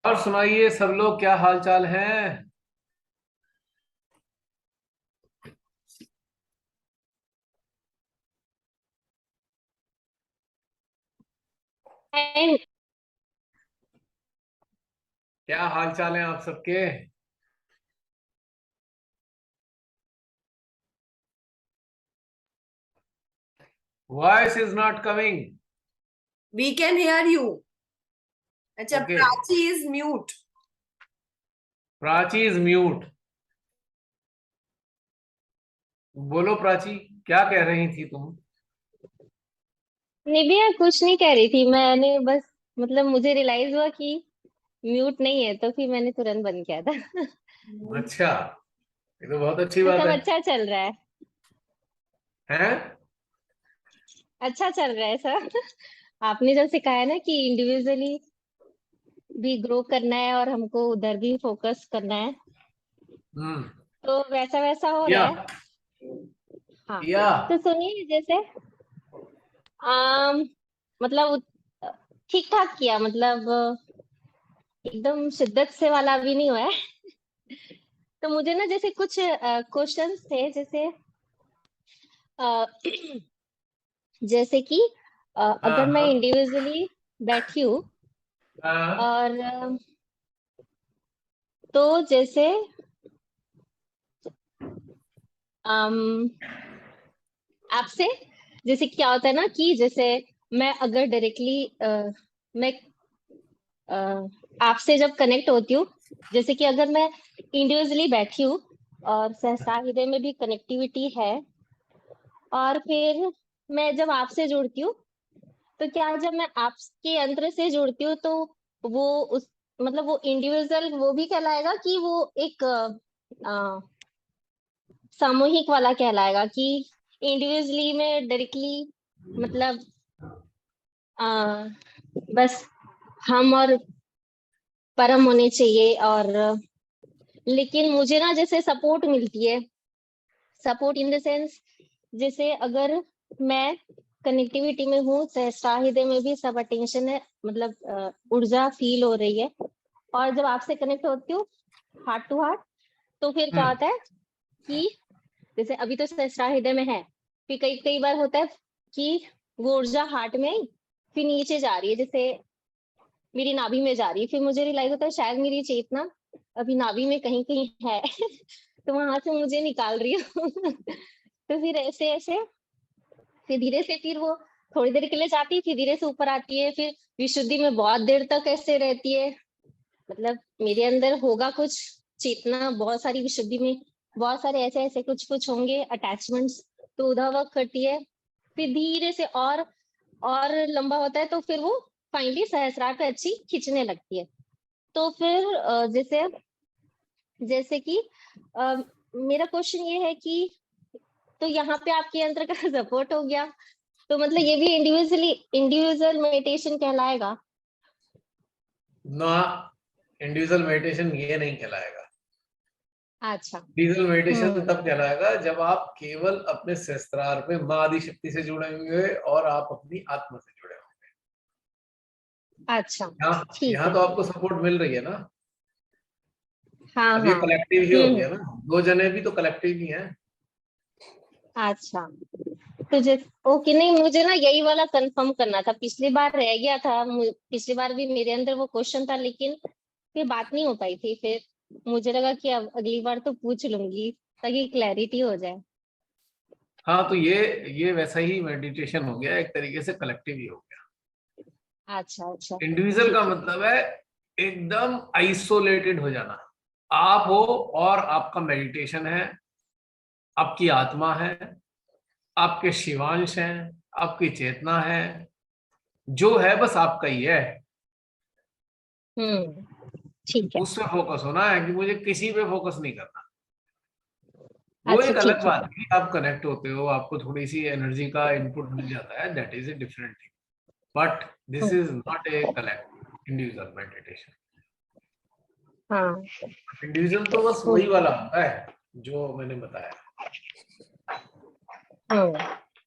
और सुनाइए सब लोग, क्या हाल चाल है। Hi, क्या हाल चाल है आप सबके। Voice is not coming. We can hear you. अच्छा, okay. Prachi is mute. Prachi is mute. बोलो प्राची, क्या कह रही थी तुम। निबिया कुछ नहीं कह रही थी। मैंने बस मतलब मुझे रियलाइज हुआ कि म्यूट नहीं है, तो फिर मैंने तुरंत बंद किया था। अच्छा, ये तो बहुत अच्छी तो बात सब है। अच्छा चल रहा है। हैं? अच्छा चल रहा है सब। आपने जब सिखाया ना कि इंडिविजुअली भी ग्रो करना है और हमको उधर भी फोकस करना है, हम्म। तो वैसा वैसा हो रहा या है। हाँ, या तो सुनिए जैसे आम मतलब ठीक ठाक किया, मतलब एकदम शिद्दत से वाला भी नहीं हुआ है। तो मुझे ना जैसे कुछ क्वेश्चंस थे, जैसे अ, जैसे कि हाँ अगर मैं हाँ इंडिविजुअली बैठी हूँ हाँ और तो जैसे अम, आपसे जैसे क्या होता है ना कि जैसे मैं अगर डायरेक्टली मैं अ, आपसे जब कनेक्ट होती हूँ, जैसे कि अगर मैं इंडिविजुअली बैठी हूँ और सहसा हृदय में भी कनेक्टिविटी है, और फिर मैं जब आपसे जुड़ती हूँ, तो क्या जब मैं आपके यंत्र से जुड़ती हूँ तो वो उस मतलब वो इंडिविजुअल वो भी कहलाएगा कि वो एक सामूहिक वाला कहलाएगा कि इंडिविजुअली में डायरेक्टली मतलब आ, बस हम और परम होने चाहिए, और लेकिन मुझे ना जैसे सपोर्ट मिलती है, सपोर्ट इन द सेंस जैसे अगर मैं कनेक्टिविटी में हूँ, सहस्रार में भी सब अटेंशन है, मतलब ऊर्जा फील हो रही है, और जब आपसे कनेक्ट होती हूँ हार्ट टू हार्ट, तो फिर क्या हम्म होता है कि जैसे अभी तो सहस्रार हृदय में है, फिर कई कई बार होता है कि वो ऊर्जा हार्ट में ही फिर नीचे जा रही है, जैसे मेरी नाभि में जा रही है, फिर मुझे रियलाइज होता है शायद मेरी चेतना अभी नाभि में कहीं कहीं है। तो वहां से मुझे निकाल रही हूँ। तो फिर ऐसे ऐसे फिर धीरे से फिर वो थोड़ी देर के लिए जाती है, फिर धीरे से ऊपर आती है, फिर विशुद्धि में बहुत देर तक ऐसे रहती है। मतलब मेरे अंदर होगा कुछ चेतना, बहुत सारी विशुद्धि में बहुत सारे ऐसे ऐसे कुछ कुछ होंगे अटैचमेंट्स, तो उधर वक्त करती है, फिर धीरे से और लंबा होता है, तो फिर वो फाइनली सहस्रार पे अच्छी खींचने लगती है। तो फिर जैसे जैसे कि अ, मेरा क्वेश्चन ये है कि तो यहाँ पे आपके यंत्र का सपोर्ट हो गया, तो मतलब ये भी इंडिविजुअल मेडिटेशन कहलाएगा। ना, इंडिविजुअल मेडिटेशन ये नहीं कहलाएगा। अच्छा। इंडिविजुअल मेडिटेशन हम्म। तब कहलाएगा जब आप केवल अपने सहस्त्रार पे माँ आदि शक्ति से जुड़े हुए और आप अपनी आत्मा से जुड़े हुए। अच्छा। यहाँ ठीक यहाँ है, तो ठीक आपको है। सपोर्ट मिल रही है ना। हाँ, अब ये हाँ। कलेक्टिव ही हो गया ना। दो जने भी तो कलेक्टिव ही हैं। अच्छा, तो ओके, नहीं मुझे ना यही वाला कंफर्म करना था, पिछली बार रह गया था, पिछली बार भी मेरे अंदर वो क्वेश्चन था, लेकिन फिर बात नहीं हो पाई थी, फिर मुझे लगा कि अब अगली बार तो पूछ लूंगी ताकि क्लैरिटी हो जाए। हाँ, तो ये वैसा ही मेडिटेशन हो गया, एक तरीके से कलेक्टिव ही हो गया। अच्छा, अच्छा। इंडिविजुअल का ठीक है। मतलब है एकदम आइसोलेटेड हो जाना। आप हो और आपका मेडिटेशन है, आपकी आत्मा है, आपके शिवांश हैं, आपकी चेतना है, जो है बस आपका ही है। हम्म। ठीक है। उस पे फोकस होना है कि मुझे किसी पे फोकस नहीं करना। वो अच्छा, एक अलग ठीक है। बात है कि आप कनेक्ट होते हो, आपको थोड़ी सी एनर्जी का इनपुट मिल जाता है, that is a different thing. But this hmm. Is not a collect individual meditation. हाँ। इंडिविजुअल तो बस वही ओके। वाला होता है जो मैंने बताया, हाँ।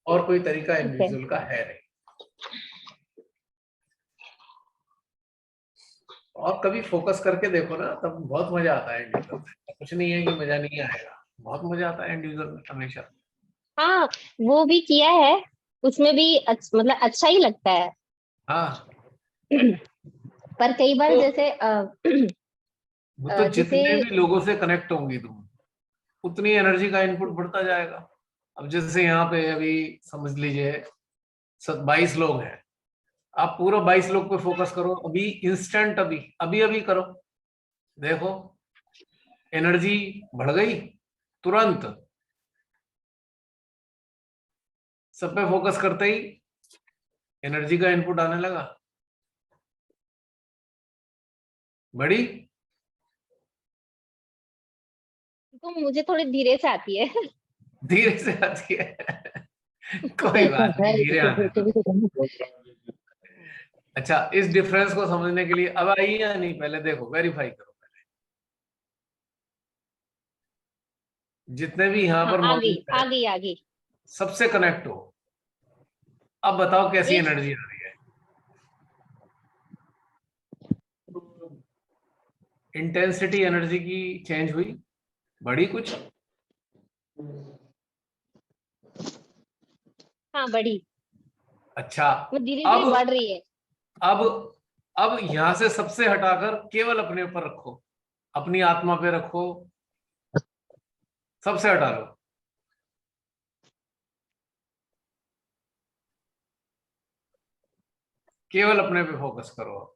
और कोई तरीका ठीक है। इंडिविजुअल का है नहीं। और कभी फोकस करके देखो ना, तब बहुत मजा आता है इंडिविजुअल में। कुछ नहीं है कि मजा नहीं आएगा, बहुत मजा आता है इंडिविजुअल में हमेशा। हाँ, वो भी किया है, उसमें भी मतलब अच्छा ही लगता है। हाँ पर कई बार तो जैसे वो तो जैसे जितने भी लोगों से कनेक्ट होंगी तुम, उतनी एनर्जी का इनपुट बढ़ता जाएगा। अब जैसे यहाँ पे अभी समझ लीजिए 22 लोग हैं, आप पूरा 22 लोग पे फोकस करो अभी, इंस्टेंट, अभी अभी अभी करो, देखो एनर्जी बढ़ गई तुरंत। सब पे फोकस करते ही एनर्जी का इनपुट आने लगा, बड़ी। तो मुझे थोड़ी धीरे से आती है। धीरे से आती है कोई बात नहीं, धीरे आने दो। अच्छा, इस डिफरेंस को समझने के लिए अब आई या नहीं, पहले देखो, वेरीफाई करो पहले, जितने भी यहाँ हाँ, पर आ गई मौजूद है आ गई आ गई। सबसे कनेक्ट हो। अब बताओ कैसी एक एनर्जी आ रही है। इंटेंसिटी एनर्जी की चेंज हुई, बढ़ी कुछ? हाँ, बढ़ी। अच्छा, वो धीरे अब धीरे बढ़ रही है। अब अब यहां से सबसे हटाकर केवल अपने ऊपर रखो, अपनी आत्मा पे रखो, सबसे हटा लो। केवल अपने पे फोकस करो।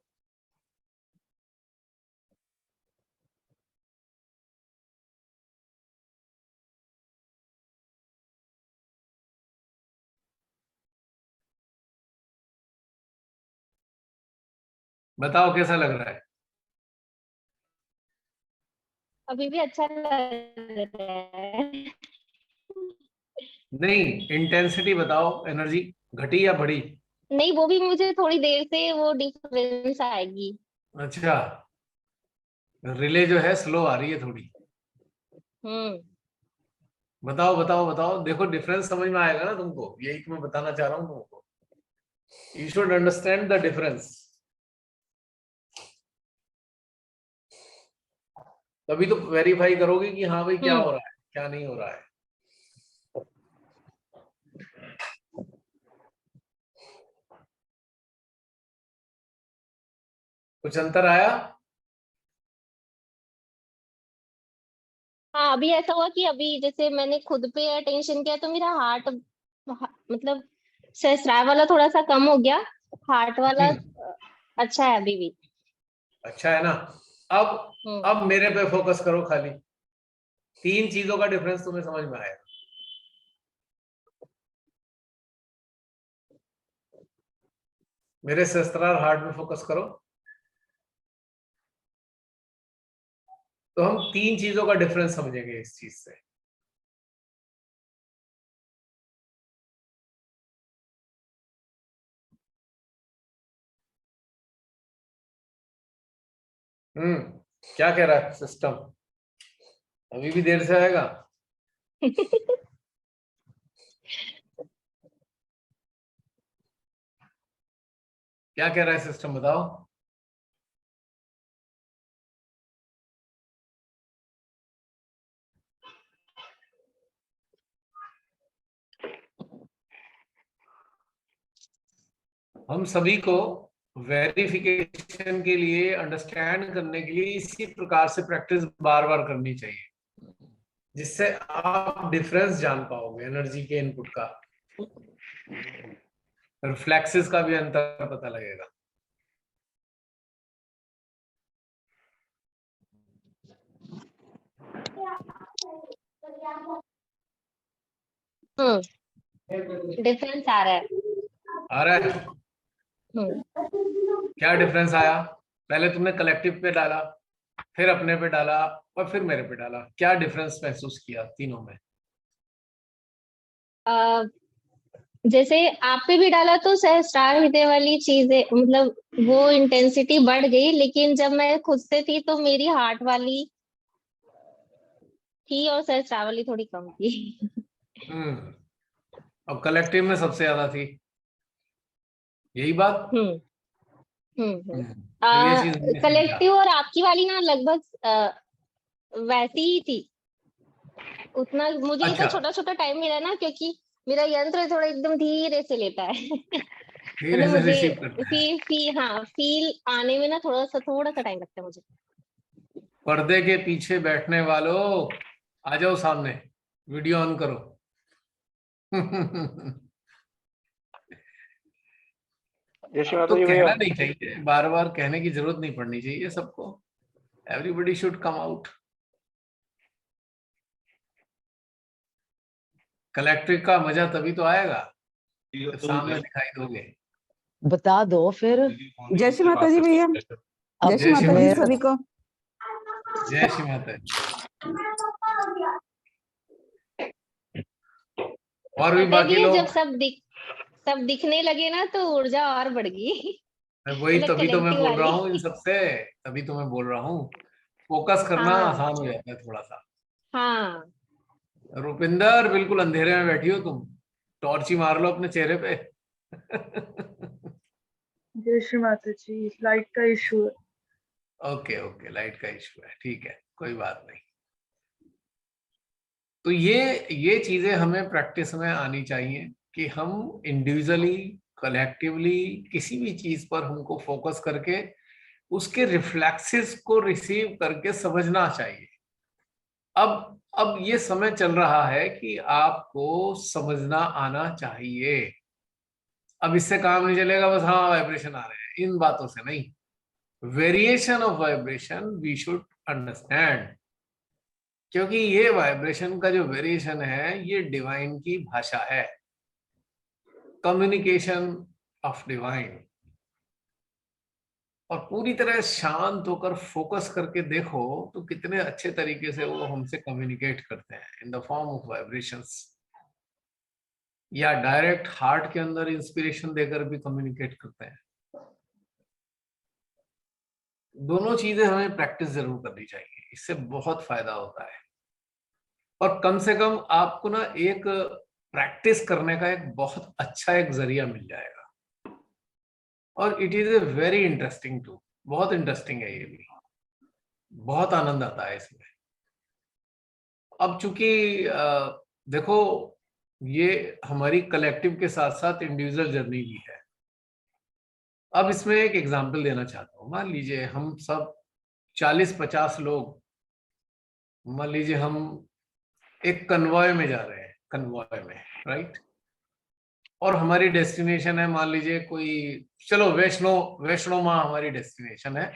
बताओ कैसा लग रहा है? अभी भी अच्छा लग रहा है। नहीं, इंटेंसिटी बताओ, एनर्जी घटी या बढ़ी? नहीं, वो भी मुझे थोड़ी देर से वो डिफरेंस आएगी। अच्छा, रिले जो है स्लो आ रही है थोड़ी। हम्म। बताओ बताओ बताओ, देखो डिफरेंस समझ में आएगा ना तुमको, यही तो मैं बताना चाह रहा हूँ तुमको। You should understand the difference, तभी तो वेरीफाई करोगे कि हाँ भाई क्या हम्म। हो रहा है, क्या नहीं हो रहा है। कुछ अंतर आया? हाँ, अभी ऐसा हुआ कि अभी जैसे मैंने खुद पे अटेंशन किया तो मेरा हार्ट, मतलब सहस्रार वाला थोड़ा सा कम हो गया। हार्ट वाला अच्छा है अभी भी। अच्छा है ना। अब हम्म। अब मेरे पे फोकस करो खाली, तीन चीजों का डिफरेंस तुम्हें समझ में आएगा। मेरे सहस्त्रार हार्ट में फोकस करो, तो हम तीन चीजों का डिफरेंस समझेंगे इस चीज से। हम्म, क्या कह रहा है सिस्टम? अभी भी देर से आएगा? क्या कह रहा है सिस्टम, बताओ। हम सभी को वेरिफिकेशन के लिए, अंडरस्टैंड करने के लिए इसी प्रकार से प्रैक्टिस बार बार करनी चाहिए, जिससे आप डिफरेंस जान पाओगे एनर्जी के इनपुट का, रिफ्लेक्सेस का भी अंतर पता लगेगा। डिफरेंस आ रहा है। आ रहा है? हम्म। क्या डिफरेंस आया? पहले तुमने कलेक्टिव पे डाला, फिर अपने पे डाला, और फिर मेरे पे डाला, क्या डिफरेंस महसूस किया तीनों में? अ, जैसे आप पे भी डाला तो सहस्त्रार हृदय वाली चीजें, मतलब वो इंटेंसिटी बढ़ गई, लेकिन जब मैं खुद से थी तो मेरी हार्ट वाली थी और सहस्त्रार वाली थोड़ी कम थी। हम्म, अब कलेक्टिव में सबसे ज्यादा थी, यही बात। हम्म। तो ये चीज हमने समझा। कलेक्टिव और आपकी वाली ना लगभग वैसी ही थी। उतना मुझे इतना अच्छा, छोटा छोटा टाइम मिला ना, क्योंकि मेरा यंत्र थोड़ा एकदम धीरे से लेता है। धीरे मतलब से मुझे रिसीव करते हैं। फील आने में ना थोड़ा सा टाइम लगता है मुझे। पर्दे के पीछे बैठने वालों, आ जाओ सामने, वीडियो ऑन करो। जय श्री अब माता तो जी भैया। कहना नहीं चाहिए, बार बार कहने की जरूरत नहीं पड़नी चाहिए सबको। Everybody should come out. कलेक्ट्रिक का मजा तभी तो आएगा जब सामने दिखाई दोगे। बता दो फिर। जय श्री माता जी भैया। जय श्री जय श्री माता जी माता सभी को। जय श्री माता। और भी पता बाकी भी है, जब लोग, सब दिखने लगे ना तो ऊर्जा और बढ़ गई। मैं वही मतलब तभी तो मैं कलेक्टिव बोल रहा वाली। हूँ इन सबसे, तभी तो मैं बोल रहा हूँ। फोकस करना हाँ आसान हो जाता है थोड़ा सा। हाँ। रुपिंदर, बिल्कुल अंधेरे में बैठी हो तुम, टॉर्च ही मार लो अपने चेहरे पे। जय श्री माता जी, लाइट का इशू है। ओके ओके, लाइट का इशू है, ठीक है, कोई बात नहीं। तो ये चीजें हमें प्रैक्टिस में आनी चाहिए कि हम इंडिविजुअली, कलेक्टिवली किसी भी चीज पर हमको फोकस करके उसके रिफ्लेक्सेस को रिसीव करके समझना चाहिए। अब ये समय चल रहा है कि आपको समझना आना चाहिए। अब इससे काम नहीं चलेगा बस हाँ वाइब्रेशन आ रहे हैं, इन बातों से नहीं। Variation of vibration we should understand, क्योंकि ये वाइब्रेशन का जो वेरिएशन है ये डिवाइन की भाषा है, कम्युनिकेशन ऑफ डिवाइन। और पूरी तरह शांत होकर फोकस करके देखो तो कितने अच्छे तरीके से वो हमसे कम्युनिकेट करते हैं in the form of vibrations, या डायरेक्ट हार्ट के अंदर इंस्पिरेशन देकर भी कम्युनिकेट करते हैं। दोनों चीजें हमें प्रैक्टिस जरूर करनी चाहिए, इससे बहुत फायदा होता है। और कम से कम आपको ना एक प्रैक्टिस करने का एक बहुत अच्छा एक जरिया मिल जाएगा। और it is a very interesting to, बहुत इंटरेस्टिंग है ये भी, बहुत आनंद आता है इसमें। अब चूंकि देखो ये हमारी कलेक्टिव के साथ साथ इंडिविजुअल जर्नी भी है। अब इसमें एक एग्जांपल देना चाहता हूँ। मान लीजिए हम सब 40-50 लोग, मान लीजिए हम एक कन्वॉय में जा रहे हैं, कन्वॉय में, राइट। और हमारी डेस्टिनेशन है, मान लीजिए कोई, चलो वैष्णो माँ हमारी डेस्टिनेशन है।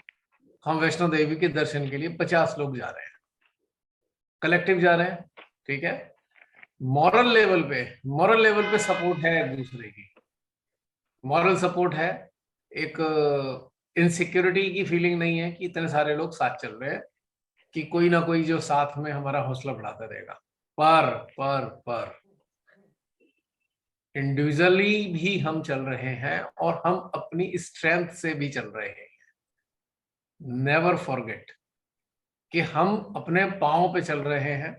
हम वैष्णो देवी के दर्शन के लिए 50 लोग जा रहे हैं, कलेक्टिव जा रहे हैं, ठीक है। मॉरल लेवल पे सपोर्ट है एक दूसरे की, मॉरल सपोर्ट है। एक इनसिक्योरिटी की फीलिंग नहीं है कि इतने सारे लोग साथ चल रहे हैं, कि कोई ना कोई जो साथ में हमारा हौसला बढ़ाता रहेगा। पर इंडिविजुअली भी हम चल रहे हैं और हम अपनी स्ट्रेंथ से भी चल रहे हैं। नेवर फॉरगेट कि हम अपने पांव पे चल रहे हैं,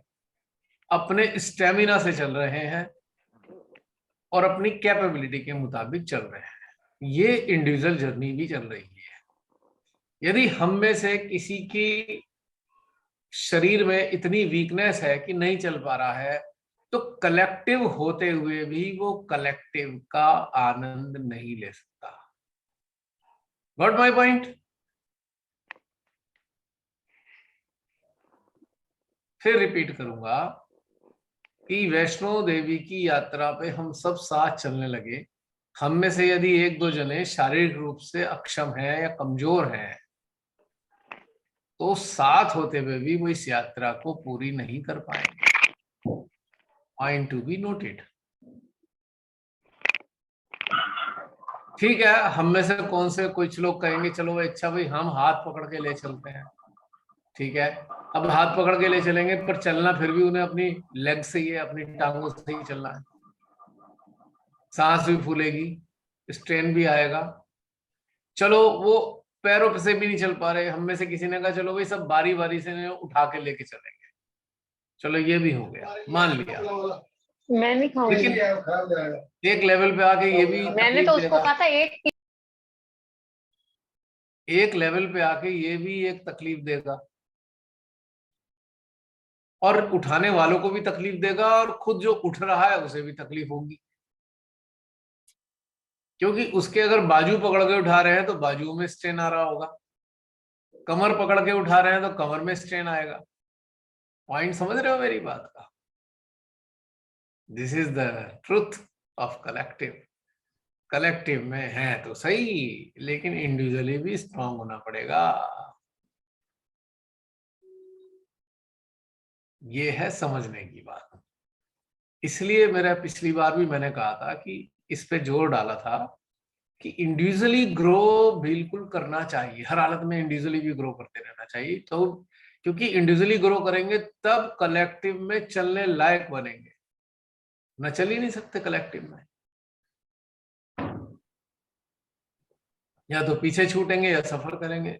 अपने स्टेमिना से चल रहे हैं और अपनी कैपेबिलिटी के मुताबिक चल रहे हैं। ये इंडिविजुअल जर्नी भी चल रही है। यदि हम में से किसी की शरीर में इतनी वीकनेस है कि नहीं चल पा रहा है, तो कलेक्टिव होते हुए भी वो कलेक्टिव का आनंद नहीं ले सकता। Got my point? फिर रिपीट करूंगा कि वैष्णो देवी की यात्रा पे हम सब साथ चलने लगे। हम में से यदि 1-2 जने शारीरिक रूप से अक्षम हैं या कमजोर हैं, तो साथ होते हुए भी वो इस यात्रा को पूरी नहीं कर पाएंगे। Point to be noted. ठीक है, हम में से कौन से कुछ लोग कहेंगे चलो अच्छा भाई हम हाथ पकड़ के ले चलते हैं, ठीक है। अब हाथ पकड़ के ले चलेंगे पर चलना फिर भी उन्हें अपनी लेग से ही, अपनी टांगों से ही चलना है। सांस भी फूलेगी, स्ट्रेन भी आएगा। चलो वो पैरों से भी नहीं चल पा रहे, हम में से किसी ने कहा चलो भाई सब बारी बारी से उठा के लेके चलेंगे। चलो ये भी हो गया, मान लिया। मैं नहीं खाऊंगी। लेकिन एक लेवल पे आके ये भी मैंने तो उसको कहा था एक एक लेवल पे आके ये भी एक तकलीफ देगा और उठाने वालों को भी तकलीफ देगा और खुद जो उठ रहा है उसे भी तकलीफ होगी, क्योंकि उसके अगर बाजू पकड़ के उठा रहे हैं तो बाजू में स्ट्रेन आ रहा होगा, कमर पकड़ के उठा रहे हैं तो कमर में स्ट्रेन आएगा। पॉइंट समझ रहे हो मेरी बात का? This is the truth of collective. Collective में है तो सही, लेकिन इंडिविजुअली भी स्ट्रांग होना पड़ेगा। ये है समझने की बात। इसलिए मेरा पिछली बार भी मैंने कहा था कि इस पे जोर डाला था कि इंडिविजुअली ग्रो बिल्कुल करना चाहिए, हर हालत में इंडिविजुअली भी ग्रो करते रहना चाहिए। तो क्योंकि इंडिविजुअली ग्रो करेंगे तब कलेक्टिव में चलने लायक बनेंगे, न चल ही नहीं सकते कलेक्टिव में, या तो पीछे छूटेंगे या सफर करेंगे।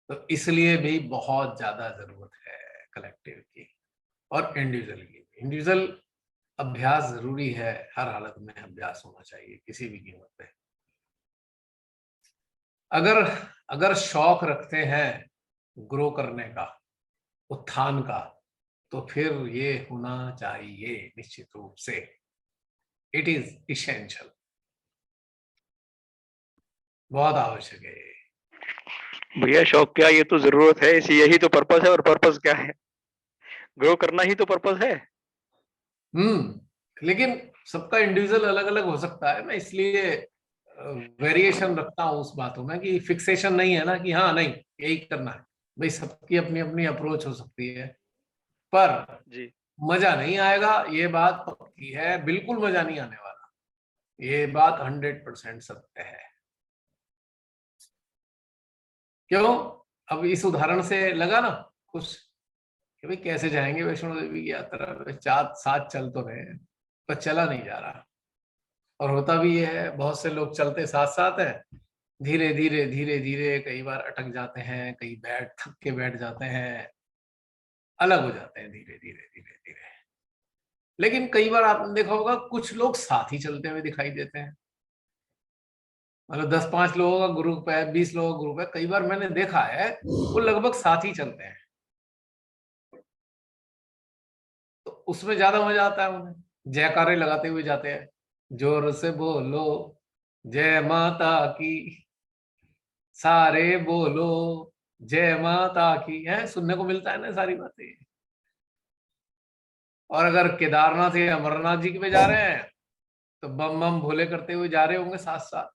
तो इसलिए भी बहुत ज्यादा जरूरत है कलेक्टिव की और इंडिविजुअल की। इंडिविजुअल अभ्यास जरूरी है, हर हालत में अभ्यास होना चाहिए किसी भी कीमत पे। अगर शौक रखते हैं ग्रो करने का, उत्थान का, तो फिर ये होना चाहिए निश्चित रूप से। इट इज इसेंशियल, बहुत आवश्यक है। भैया शौक क्या, ये तो जरूरत है, इसी यही तो पर्पस है। और पर्पस क्या है? ग्रो करना ही तो पर्पस है। लेकिन सबका इंडिविजुअल अलग अलग हो सकता है। मैं इसलिए वेरिएशन रखता हूँ उस बातों में कि फिक्सेशन नहीं है ना कि हाँ नहीं यही करना है। भाई सबकी अपनी अपनी अप्रोच हो सकती है, पर जी मजा नहीं आएगा, ये बात पक्की है। बिल्कुल मजा नहीं आने वाला, ये बात 100% सत्य है। क्यों? अब इस उदाहरण से लगा ना कुछ कि भाई कैसे जाएंगे वैष्णो देवी की यात्रा पे, 4 साथ चल तो रहे हैं पर चला नहीं जा रहा। और होता भी ये है, बहुत से लोग चलते साथ साथ हैं, धीरे धीरे धीरे धीरे कई बार अटक जाते हैं, कई थक के बैठ जाते हैं, अलग हो जाते हैं धीरे धीरे धीरे धीरे। लेकिन कई बार आपने देखा होगा कुछ लोग साथ ही चलते हुए दिखाई देते हैं। मतलब 10-5 लोगों का ग्रुप है, 20 लोगों का ग्रुप है, कई बार मैंने देखा है वो लगभग साथ ही चलते हैं, तो उसमें ज्यादा मजा आता है उन्हें। जयकारे लगाते हुए जाते हैं, जोर से बोलो जय माता की, सारे बोलो जय माता की, है सुनने को मिलता है ना सारी बातें। और अगर केदारनाथ या अमरनाथ जी पे जा रहे हैं तो बम बम भोले करते हुए जा रहे होंगे साथ साथ।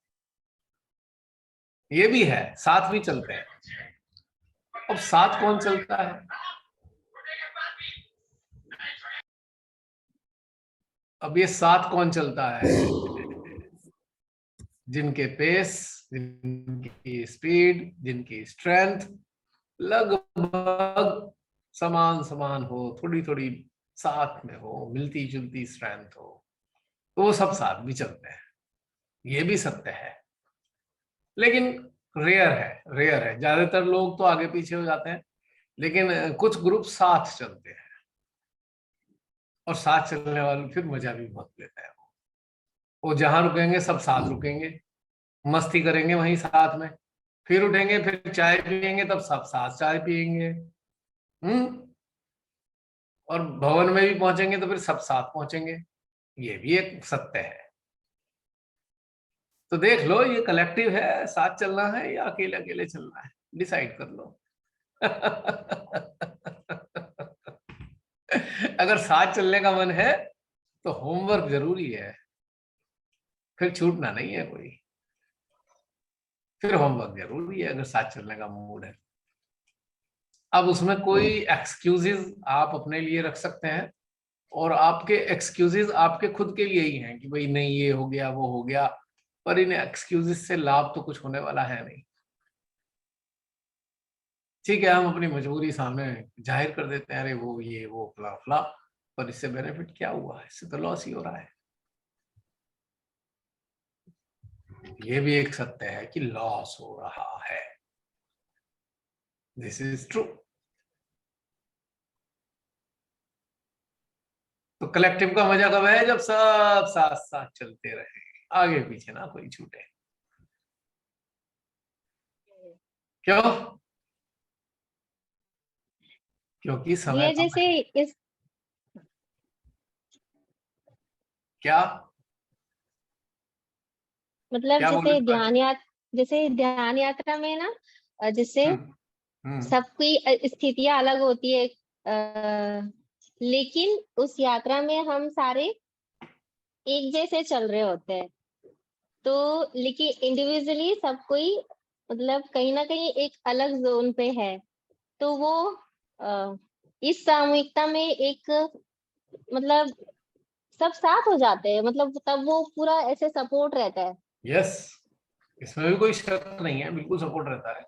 ये भी है, साथ भी चलते हैं। अब साथ कौन चलता है? अब ये साथ कौन चलता है? जिनके पेस, जिनकी स्पीड, जिनकी स्ट्रेंथ लगभग समान समान हो, थोड़ी थोड़ी साथ में हो, मिलती जुलती स्ट्रेंथ हो, तो वो सब साथ भी चलते हैं। ये भी सत्य है, लेकिन रेयर है। ज्यादातर लोग तो आगे पीछे हो जाते हैं, लेकिन कुछ ग्रुप साथ चलते हैं और साथ चलने वाले फिर मजा भी बहुत लेते हैं। वो जहां रुकेंगे सब साथ रुकेंगे, मस्ती करेंगे वहीं साथ में, फिर उठेंगे, फिर चाय पियेंगे, तब सब साथ चाय पियेंगे। और भवन में भी पहुंचेंगे तो फिर सब साथ पहुंचेंगे। ये भी एक सत्य है। तो देख लो, ये कलेक्टिव है, साथ चलना है या अकेले अकेले चलना है, डिसाइड कर लो। अगर साथ चलने का मन है तो होमवर्क जरूरी है, फिर छूटना नहीं है कोई, फिर होमवर्क जरूरी है अगर साथ चलने का मूड है। अब उसमें कोई एक्सक्यूजेस आप अपने लिए रख सकते हैं, और आपके एक्सक्यूजेस आपके खुद के लिए ही हैं कि भाई नहीं ये हो गया वो हो गया, पर इन एक्सक्यूजेस से लाभ तो कुछ होने वाला है नहीं। ठीक है, हम अपनी मजबूरी सामने जाहिर कर देते हैं, अरे वो ये वो फला फला, पर इससे बेनिफिट क्या हुआ? इससे तो लॉस ही हो रहा है। ये भी एक सत्य है कि लॉस हो रहा है। This is true. तो कलेक्टिव का मजा कब है? जब सब साथ साथ चलते रहे, आगे पीछे ना कोई छूटे। क्यों? क्योंकि समय ये कम जैसे है। इस क्या मतलब क्या बोल रही जैसे थी रानी? जैसे ध्यान यात्रा में ना जैसे हम्म हम्म सबकी स्थितियां अलग होती है, लेकिन उस यात्रा में हम सारे एक जैसे चल रहे होते हैं। तो लेकिन इंडिविजुअली सब कोई मतलब कहीं ना कहीं एक अलग जोन पे है। तो वो अ, इस सामूहिकता में एक मतलब सब साथ हो जाते हैं, मतलब तब वो पूरा ऐसे सपोर्ट रहता है। यस, इसमें भी कोई शक नहीं है, बिल्कुल सपोर्ट रहता है।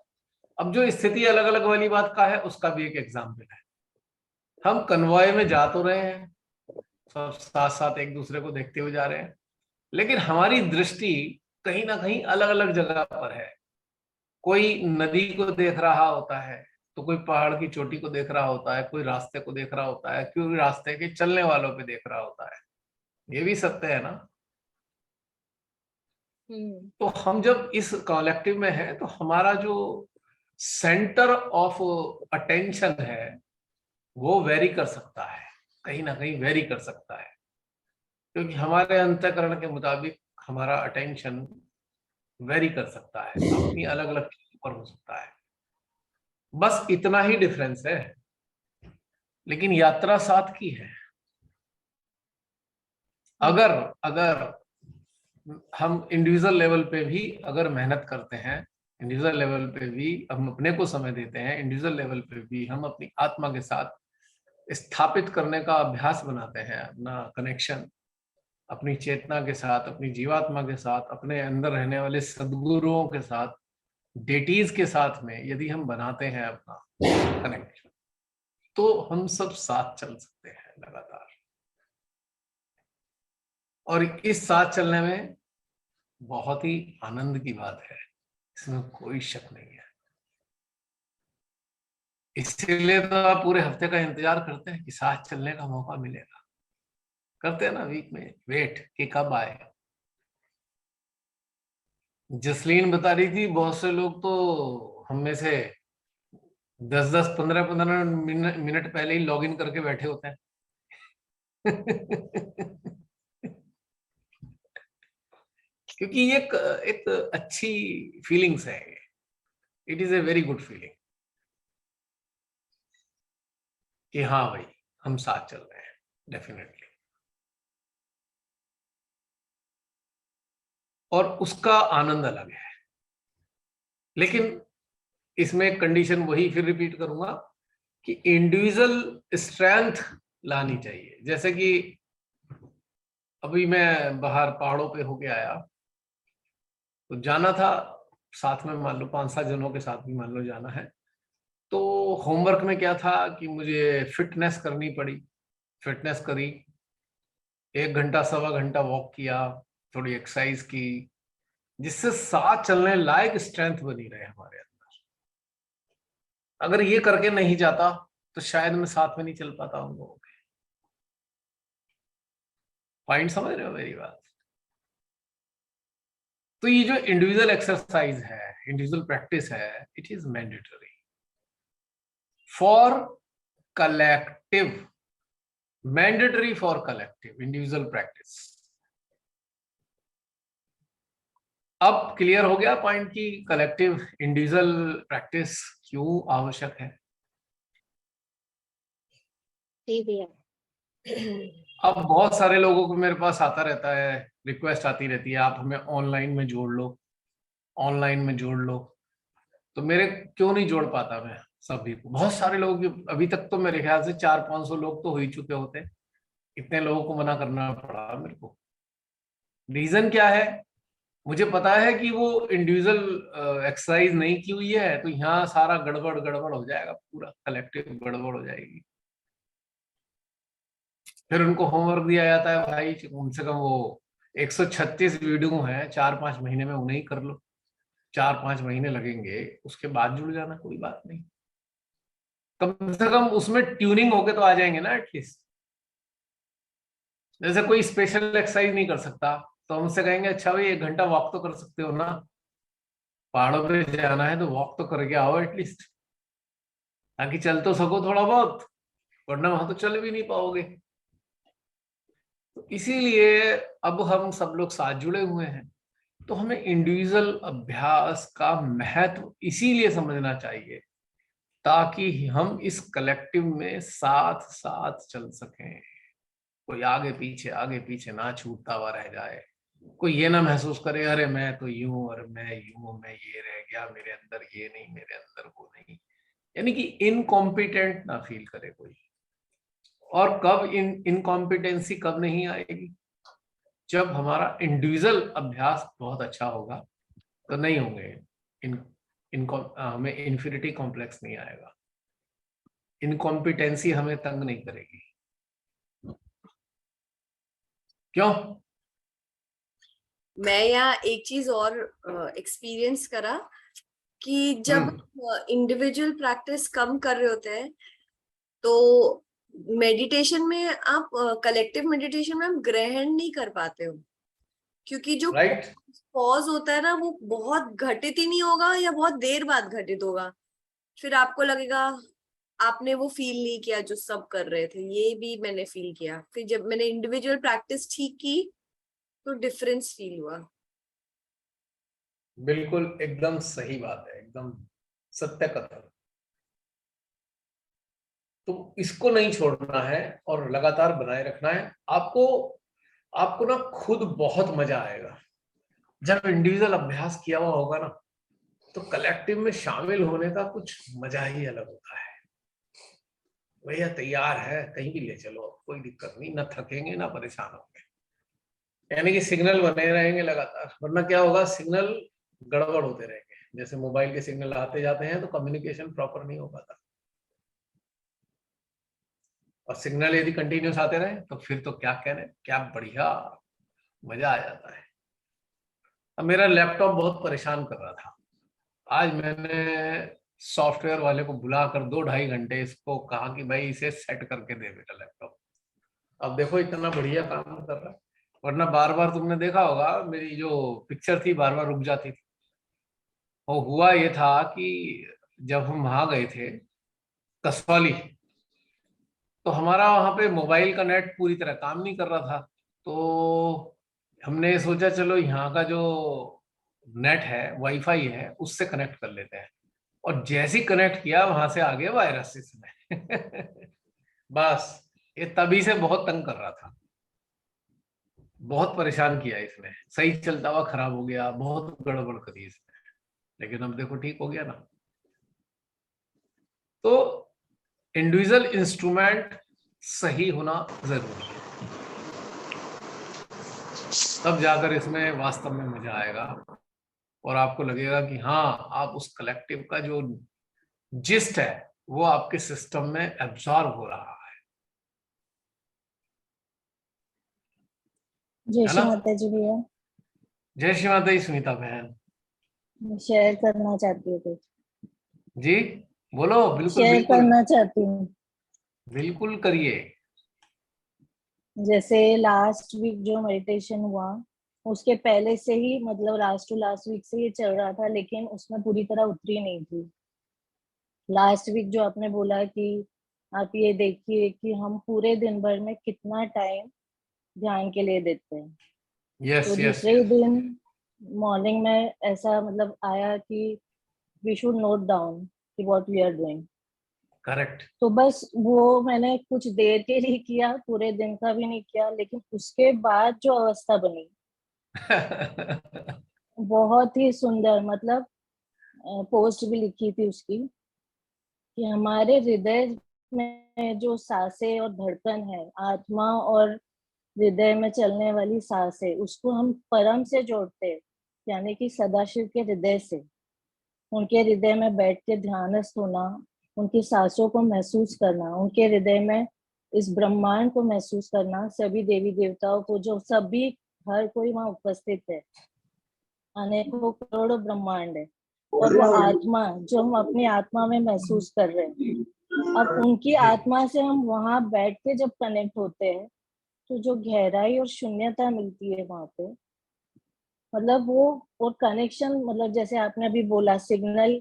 अब जो स्थिति अलग अलग वाली बात का है, उसका भी एक एग्जाम्पल है। हम कन्वॉय में जा तो रहे हैं, सब साथ साथ एक दूसरे को देखते हुए जा रहे हैं, लेकिन हमारी दृष्टि कहीं ना कहीं अलग अलग जगह पर है। कोई नदी को देख रहा होता है, तो कोई पहाड़ की चोटी को देख रहा होता है, कोई रास्ते को देख रहा होता है, कोई रास्ते के चलने वालों पे देख रहा होता है। ये भी सत्य है ना। हम्म। तो हम जब इस कलेक्टिव में हैं, तो हमारा जो सेंटर ऑफ अटेंशन है वो वेरी कर सकता है, कहीं ना कहीं वेरी कर सकता है, क्योंकि हमारे अंतःकरण के मुताबिक हमारा अटेंशन वेरी कर सकता है, अपनी अलग अलग चीजों पर हो सकता है। बस इतना ही डिफरेंस है, लेकिन यात्रा साथ की है। अगर अगर हम इंडिविजुअल लेवल पे भी अगर मेहनत करते हैं, इंडिविजुअल लेवल पे भी हम अपने को समय देते हैं, इंडिविजुअल लेवल पे भी हम अपनी आत्मा के साथ स्थापित करने का अभ्यास बनाते हैं, अपना कनेक्शन अपनी चेतना के साथ, अपनी जीवात्मा के साथ, अपने अंदर रहने वाले सद्गुरुओं के साथ, डेटीज के साथ में यदि हम बनाते हैं अपना कनेक्शन, तो हम सब साथ चल सकते हैं लगातार। और इस साथ चलने में बहुत ही आनंद की बात है, इसमें कोई शक नहीं है। इसीलिए तो आप पूरे हफ्ते का इंतजार करते हैं कि साथ चलने का मौका मिलेगा। करते हैं ना, वीक में वेट कि कब आए। जसलीन बता रही थी बहुत से लोग तो हम में से 10-10 15-15 मिनट पहले ही लॉगिन करके बैठे होते हैं। क्योंकि ये एक अच्छी फीलिंग्स है। It is a very good feeling कि हाँ भाई, हम साथ चल रहे हैं डेफिनेटली। और उसका आनंद अलग है। लेकिन इसमें कंडीशन वही फिर रिपीट करूंगा कि इंडिविजुअल स्ट्रेंथ लानी चाहिए। जैसे कि अभी मैं बाहर पहाड़ों पे होके आया, तो जाना था साथ में, मान लो 5-7 जनों के साथ भी मान लो जाना है। तो होमवर्क में क्या था कि मुझे फिटनेस करनी पड़ी। फिटनेस करी, 1 घंटा 1.25 घंटा वॉक किया, थोड़ी एक्सरसाइज की, जिससे साथ चलने लायक स्ट्रेंथ बनी रहे हमारे अंदर। अगर ये करके नहीं जाता तो शायद मैं साथ में नहीं चल पाता उन लोगों के। पॉइंट समझ रहे हो मेरी बात? तो ये जो इंडिविजुअल एक्सरसाइज है, इंडिविजुअल प्रैक्टिस है, it is mandatory for collective, mandatory for collective individual practice. अब क्लियर हो गया पॉइंट की कलेक्टिव इंडिविजुअल प्रैक्टिस क्यों आवश्यक है। जी भैया। अब बहुत सारे लोगों को मेरे पास आता रहता है, रिक्वेस्ट आती रहती है, आप हमें ऑनलाइन में जोड़ लो, ऑनलाइन में जोड़ लो। तो मेरे क्यों नहीं जोड़ पाता मैं सभी को? बहुत सारे लोग, अभी तक तो मेरे ख्याल से 400-500 लोग तो हो ही चुके होते। इतने लोगों को मना करना पड़ा मेरे को। रीजन क्या है? मुझे पता है कि वो इंडिविजुअल एक्सरसाइज नहीं की हुई है, तो यहाँ सारा गड़बड़ गड़बड़ हो जाएगा, पूरा कलेक्टिव गड़बड़ हो जाएगी। फिर उनको होमवर्क दिया जाता है, भाई कम से कम वो 136 वीडियो है, 4-5 महीने में उन्हें ही कर लो। 4-5 महीने लगेंगे, उसके बाद जुड़ जाना, कोई बात नहीं। कम से कम उसमें ट्यूनिंग होके तो आ जाएंगे ना एटलीस्ट। जैसे कोई स्पेशल एक्सरसाइज नहीं कर सकता, तो हमसे कहेंगे अच्छा भाई 1 घंटा वॉक तो कर सकते हो ना। पहाड़ों पे जाना है तो वॉक तो करके आओ एटलीस्ट, ताकि चल तो सको थोड़ा बहुत, वरना वहां तो चल भी नहीं पाओगे। तो इसीलिए अब हम सब लोग साथ जुड़े हुए हैं, तो हमें इंडिविजुअल अभ्यास का महत्व इसीलिए समझना चाहिए ताकि हम इस कलेक्टिव में साथ साथ चल सकें, कोई आगे पीछे ना छूटता हुआ रह जाए, कोई ये ना महसूस करे अरे मैं तो यूं और मैं यूं, मैं ये रह गया, मेरे अंदर ये नहीं, मेरे अंदर वो नहीं, यानी कि इनकॉम्पिटेंट ना फील करे कोई। और कब इनकॉम्पिटेंसी कब नहीं आएगी? जब हमारा इंडिविजुअल अभ्यास बहुत अच्छा होगा, तो नहीं होंगे हमें इन्फिनिटी कॉम्प्लेक्स नहीं आएगा, इनकॉम्पिटेंसी हमें तंग नहीं करेगी। क्यों? मैं यहाँ एक चीज और एक्सपीरियंस करा कि जब इंडिविजुअल प्रैक्टिस कम कर रहे होते हैं तो मेडिटेशन में आप कलेक्टिव मेडिटेशन में आप ग्रहण नहीं कर पाते हो, क्योंकि जो राइट, पॉज होता है ना वो बहुत घटित ही नहीं होगा या बहुत देर बाद घटित होगा, फिर आपको लगेगा आपने वो फील नहीं किया जो सब कर रहे थे। ये भी मैंने फील किया, फिर जब मैंने इंडिविजुअल प्रैक्टिस ठीक की तो डिफरेंस फील हुआ। बिल्कुल एकदम सही बात है, एकदम सत्य कथन। तो इसको नहीं छोड़ना है और लगातार बनाए रखना है। आपको आपको ना खुद बहुत मजा आएगा जब इंडिविजुअल अभ्यास किया हुआ होगा ना, तो कलेक्टिव में शामिल होने का कुछ मजा ही अलग होता है। भैया तैयार है, कहीं भी ले चलो, कोई दिक्कत नहीं, ना थकेंगे ना परेशान होंगे, यानी कि सिग्नल बने रहेंगे लगातार। वरना क्या होगा, सिग्नल गड़बड़ होते रहेंगे, जैसे मोबाइल के सिग्नल आते जाते हैं तो कम्युनिकेशन प्रॉपर नहीं हो पाता, और सिग्नल यदि कंटिन्यूस आते रहे तो फिर तो क्या कहने, क्या बढ़िया मजा आ जाता है। अब मेरा लैपटॉप बहुत परेशान कर रहा था, आज मैंने सॉफ्टवेयर वाले को बुलाकर 2-2.5 घंटे इसको कहा कि भाई इसे सेट करके दे मेरा लैपटॉप। अब देखो इतना बढ़िया काम कर रहा है, वरना बार बार तुमने देखा होगा मेरी जो पिक्चर थी बार बार रुक जाती थी। वो हुआ ये था कि जब हम वहां गए थे कसौली, तो हमारा वहां पे मोबाइल का नेट पूरी तरह काम नहीं कर रहा था, तो हमने सोचा चलो यहाँ का जो नेट है, वाईफाई है, उससे कनेक्ट कर लेते हैं। और जैसे ही कनेक्ट किया वहां से आ गया वायरस इसमें बस ये तभी से बहुत तंग कर रहा था, बहुत परेशान किया इसने, सही चलता हुआ खराब हो गया, बहुत गड़बड़ करी इसने, लेकिन अब देखो ठीक हो गया ना। तो इंडिविजुअल इंस्ट्रूमेंट सही होना जरूरी है, तब जाकर इसमें वास्तव में मजा आएगा और आपको लगेगा कि हाँ, आप उस कलेक्टिव का जो जिस्ट है वो आपके सिस्टम में एब्जॉर्ब हो रहा जय है श्री ना। माता जी भैया, जय श्री माता जी सुनीता बहन मैं शेयर करना चाहती हूँ कुछ। जी, बोलो। बिल्कुल शेयर बिल्कुल करना चाहती हूँ। बिल्कुल करिए। जैसे लास्ट वीक जो मेडिटेशन हुआ उसके पहले से ही, मतलब लास्ट टू लास्ट वीक से ये चल रहा था, लेकिन उसमें पूरी तरह उतरी नहीं थी। लास्ट वीक जो आपने बोला कि आप ये देखिए कि हम पूरे दिन भर में कितना टाइम ध्यान के लिए देते हैं, यस तो यस दूसरे यस, दिन मॉर्निंग में ऐसा मतलब आया कि वी शुड नोट डाउन कि what we are doing. Correct तो बस वो मैंने कुछ देर के लिए किया, पूरे दिन का भी नहीं किया, लेकिन उसके बाद जो अवस्था बनी बहुत ही सुंदर, मतलब पोस्ट भी लिखी थी उसकी कि हमारे हृदय में जो सांसें और धड़कन है, आत्मा और हृदय में चलने वाली सांसें, उसको हम परम से जोड़ते हैं, यानी कि सदाशिव के हृदय से। उनके हृदय में बैठ के ध्यानस्थ होना, उनकी सांसों को महसूस करना, उनके हृदय में इस ब्रह्मांड को महसूस करना, सभी देवी देवताओं को, जो सभी हर कोई वहां उपस्थित है, अनेकों करोड़ों ब्रह्मांड है, और वो आत्मा जो हम अपनी आत्मा में महसूस कर रहे हैं, अब उनकी आत्मा से हम वहां बैठ के जब कनेक्ट होते हैं तो जो गहराई और शून्यता मिलती है वहां पे, मतलब वो और कनेक्शन, मतलब जैसे आपने अभी बोला सिग्नल,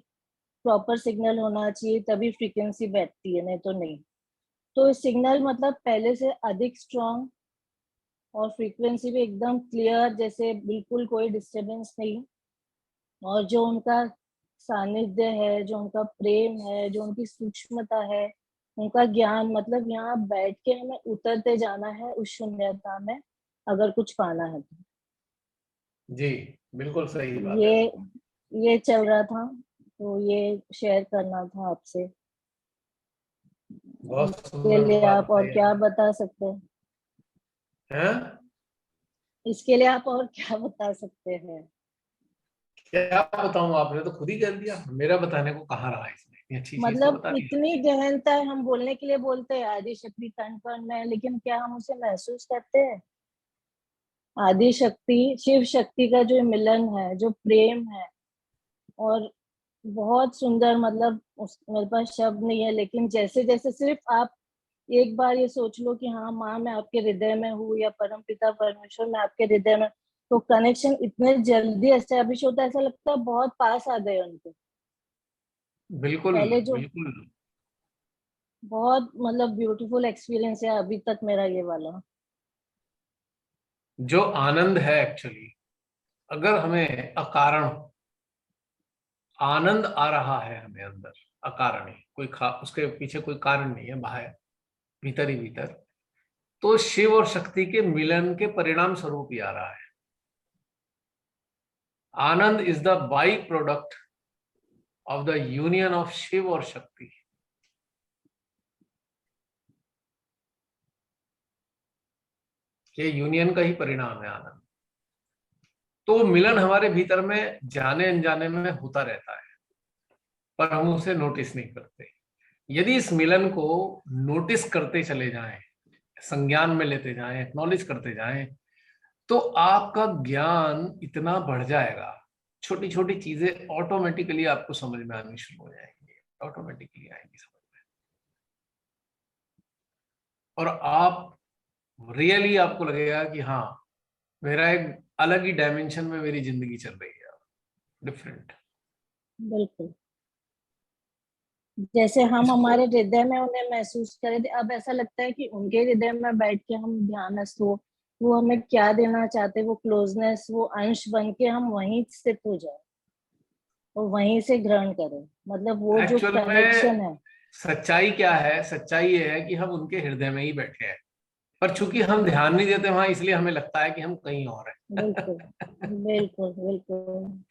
प्रॉपर सिग्नल होना चाहिए तभी फ्रीक्वेंसी बैठती है, नहीं तो नहीं। तो सिग्नल मतलब पहले से अधिक स्ट्रॉन्ग और फ्रीक्वेंसी भी एकदम क्लियर, जैसे बिल्कुल कोई डिस्टरबेंस नहीं। और जो उनका सानिध्य है, जो उनका प्रेम है, जो उनकी सूक्ष्मता है, उनका ज्ञान, मतलब यहाँ बैठ के हमें उतरते जाना है उस शून्यता में, अगर कुछ पाना है तो। जी बिल्कुल सही बात है। ये चल रहा था, तो ये शेयर करना था आपसे। बहुत इसके सुंदर लिए बात आप और बताई क्या आपने। बता सकते हैं? हैं? इसके लिए आप और क्या बता सकते हैं? क्या बताऊं, आपने तो खुद ही कर दिया, मेरा बताने को कहाँ रहा इसमें, इतनी अच्छी चीज तो मतलब बता दी। इतनी गहनता है, हम बोलने के लिए बोलते हैं आदि शक्ति कण कण में, लेकिन क्या हम उसे महसूस करते हैं? आदि शक्ति शिव शक्ति का जो मिलन है, जो प्रेम है, और बहुत सुंदर, मतलब मेरे पास शब्द नहीं है, लेकिन जैसे जैसे सिर्फ आप एक बार ये सोच लो कि हाँ माँ मैं आपके हृदय में हूँ, या परम पिता परमेश्वर मैं आपके हृदय में, तो कनेक्शन इतने जल्दी एस्टेब्लिश होता है, ऐसा लगता है बहुत पास आ गए उनके। बिल्कुल पहले जो बिल्कुल। बहुत मतलब ब्यूटीफुल एक्सपीरियंस है अभी तक मेरा ये वाला। जो आनंद है एक्चुअली, अगर हमें अकारण आनंद आ रहा है हमें अंदर, अकारण ही, कोई उसके पीछे कोई कारण नहीं है, बाहर भीतर ही भीतर, तो शिव और शक्ति के मिलन के परिणाम स्वरूप ही आ रहा है। Anand is the by product of the union of Shiv और शक्ति। ये यूनियन का ही परिणाम है आनंद। तो मिलन हमारे भीतर में जाने अनजाने में होता रहता है, पर हम उसे नोटिस नहीं करते। यदि इस मिलन को नोटिस करते चले जाएं, संज्ञान में लेते जाएं, एक्नॉलेज करते जाएं, तो आपका ज्ञान इतना बढ़ जाएगा, छोटी छोटी चीजें ऑटोमेटिकली आपको समझ में आनी शुरू हो जाएंगी, ऑटोमेटिकली आएंगी समझ में। और आप रियली आपको लगेगा कि हाँ, मेरा एक अलग ही डायमेंशन में मेरी जिंदगी चल रही है, डिफरेंट। बिल्कुल जैसे हम इसको हमारे हृदय में उन्हें महसूस करे थे, अब ऐसा लगता है कि उनके हृदय में बैठ के हम ध्यानस्थ हो, वो हमें क्या देना चाहते, वो क्लोजनेस, वो अंश बन के हम वहीं स्थित हो जाए और वहीं से ग्रहण करें, मतलब वो जो एक्चुअल में कनेक्शन है। सच्चाई क्या है, सच्चाई ये है कि हम उनके हृदय में ही बैठे हैं, पर चूंकि हम ध्यान नहीं देते वहां, इसलिए हमें लगता है कि हम कहीं और बिल्कुल हैं। बिल्कुल बिल्कुल